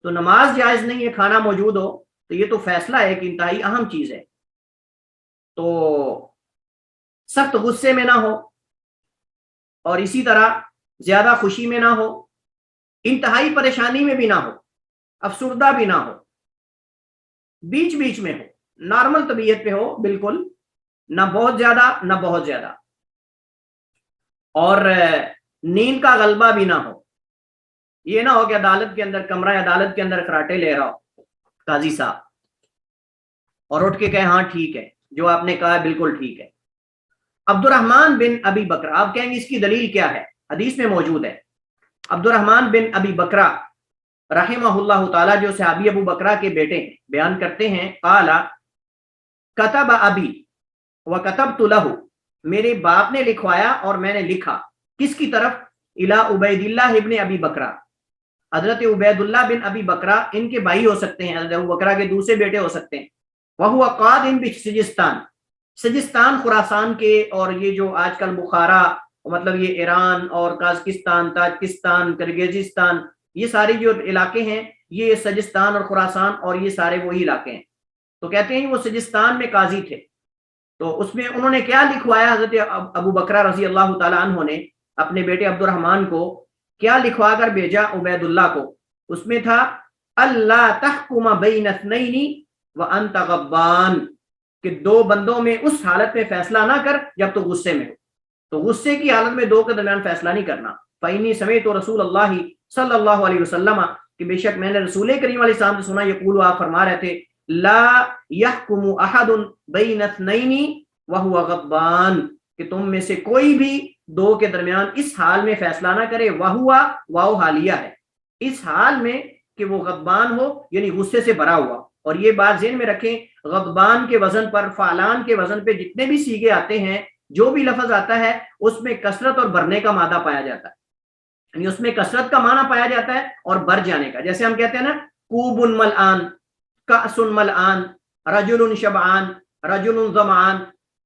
تو نماز جائز نہیں ہے, کھانا موجود ہو تو یہ تو فیصلہ ہے کہ انتہائی اہم چیز ہے. تو سخت غصے میں نہ ہو اور اسی طرح زیادہ خوشی میں نہ ہو, انتہائی پریشانی میں بھی نہ ہو, افسردہ بھی نہ ہو, بیچ بیچ میں ہو, نارمل طبیعت پہ ہو بالکل, نہ بہت زیادہ نہ بہت زیادہ, اور نیند کا غلبہ بھی نہ ہو. یہ نہ ہو کہ عدالت کے اندر, کمرہ عدالت کے اندر خراٹے لے رہا ہو قاضی صاحب اور اٹھ کے کہے ہاں ٹھیک ہے جو آپ نے کہا بالکل ٹھیک ہے. عبد الرحمن بن ابی بکرہ, آپ کہیں گے اس کی دلیل کیا ہے, حدیث میں موجود ہے. عبد الرحمن بن ابی بکرہ رحمہ اللہ تعالی, جو صحابی ابو بکرہ کے بیٹے ہیں, بیان کرتے ہیں قال کتب ابی وکتبت لہ, میرے باپ نے لکھوایا اور میں نے لکھا. کس کی طرف؟ الی عبید اللہ ابن ابی بکرہ, حضرت عبید اللہ بن ابی بکرہ ان کے بھائی ہو سکتے ہیں, حضرت ابو بکرہ کے دوسرے بیٹے ہو سکتے ہیں. وہو قادم بسجستان, سجستان خراسان کے, اور یہ جو آج کل بخارا مطلب یہ ایران اور قازقستان, تاجکستان, کرگزستان, یہ سارے جو علاقے ہیں یہ سجستان اور خراسان اور یہ سارے وہی علاقے ہیں. تو کہتے ہیں وہ سجستان میں قاضی تھے. تو اس میں انہوں نے کیا لکھوایا، حضرت ابو بکرہ رضی اللہ تعالیٰ عنہ نے اپنے بیٹے عبد الرحمن کو کیا لکھوا کر بھیجا عبید اللہ کو، اس میں تھا اللہ تحکم بین اثنین وانت غضبان، کہ دو بندوں میں اس حالت میں فیصلہ نہ کر جب تو غصے میں ہو، تو غصے کی حالت میں دو کے درمیان فیصلہ نہیں کرنا۔ فإنی سمعت رسول اللہ صلی اللہ علیہ وسلم، کہ بے شک میں نے رسول کریم علیہ السلام سے سنا، یقول آپ فرما رہے تھے لا یحکم احد بین اثنین وہو غضبان، کہ تم میں سے کوئی بھی دو کے درمیان اس حال میں فیصلہ نہ کرے، وہو واو حالیہ ہے، اس حال میں کہ وہ غضبان ہو یعنی غصے سے بھرا ہوا۔ اور یہ بات ذہن میں رکھیں، غضبان کے وزن پر، فعلان کے وزن پہ جتنے بھی صیغے آتے ہیں، جو بھی لفظ آتا ہے اس میں کثرت اور بھرنے کا مادہ پایا جاتا ہے، یعنی اس میں کثرت کا معنی پایا جاتا ہے اور بھر جانے کا۔ جیسے ہم کہتے ہیں نا کوب ملآن، کأس ملآن، رجل شبعان، رجل ظمآن۔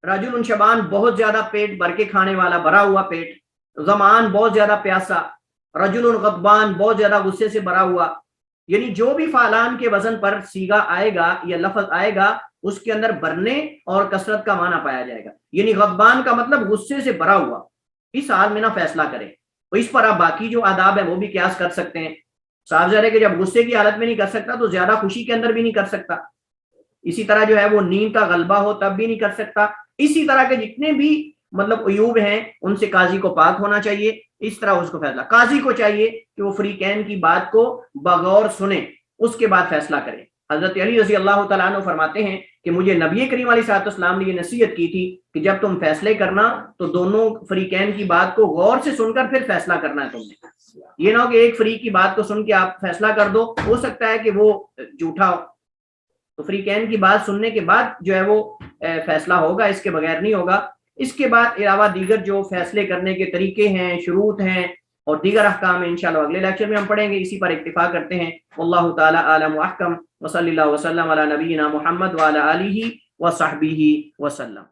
رجل شبعان بہت زیادہ پیٹ بھر کے کھانے والا، بھرا ہوا پیٹ، ظمآن بہت زیادہ پیاسا، رجل غضبان بہت زیادہ غصے سے بھرا ہوا۔ یعنی جو بھی فعلان کے وزن پر صیغہ آئے گا یا لفظ آئے گا اس کے اندر بھرنے اور کثرت کا معنی پایا جائے گا، یعنی غضبان کا مطلب غصے سے بھرا ہوا، اس حال میں نہ فیصلہ کرے۔ تو اس پر آپ باقی جو آداب ہیں وہ بھی قیاس کر سکتے ہیں۔ صاف ظاہر ہے کہ جب غصے کی حالت میں نہیں کر سکتا تو زیادہ خوشی کے اندر بھی نہیں کر سکتا۔ اسی طرح جو ہے وہ نیند کا غلبہ ہو تب بھی نہیں کر سکتا۔ اسی طرح کے جتنے بھی مطلب عیوب ہیں ان سے قاضی کو پاک ہونا چاہیے، اس طرح اس کو فیصلہ۔ قاضی کو چاہیے کہ وہ فریقین کی بات کو بغور سنیں، اس کے بعد فیصلہ کریں۔ حضرت علی رضی اللہ تعالیٰ عنہ فرماتے ہیں کہ مجھے نبی کریم علیہ السلام نے یہ نصیحت کی تھی کہ جب تم فیصلے کرنا تو دونوں فریقین کی بات کو غور سے سن کر پھر فیصلہ کرنا ہے تم نے، یہ نہ ہو کہ ایک فریق کی بات کو سن کے آپ فیصلہ کر دو، ہو سکتا ہے کہ وہ جھوٹا ہو، تو فریقین کی بات سننے کے بعد جو ہے وہ فیصلہ ہوگا، اس کے بغیر نہیں ہوگا۔ اس کے بعد علاوہ دیگر جو فیصلے کرنے کے طریقے ہیں، شروط ہیں اور دیگر احکام ہیں، انشاءاللہ اگلے لیکچر میں ہم پڑھیں گے۔ اسی پر اکتفا کرتے ہیں۔ واللہ تعالی اعلم واحکم، وصلی اللہ وسلم علی نبینا محمد وعلی آلہ وصحبہ وسلم۔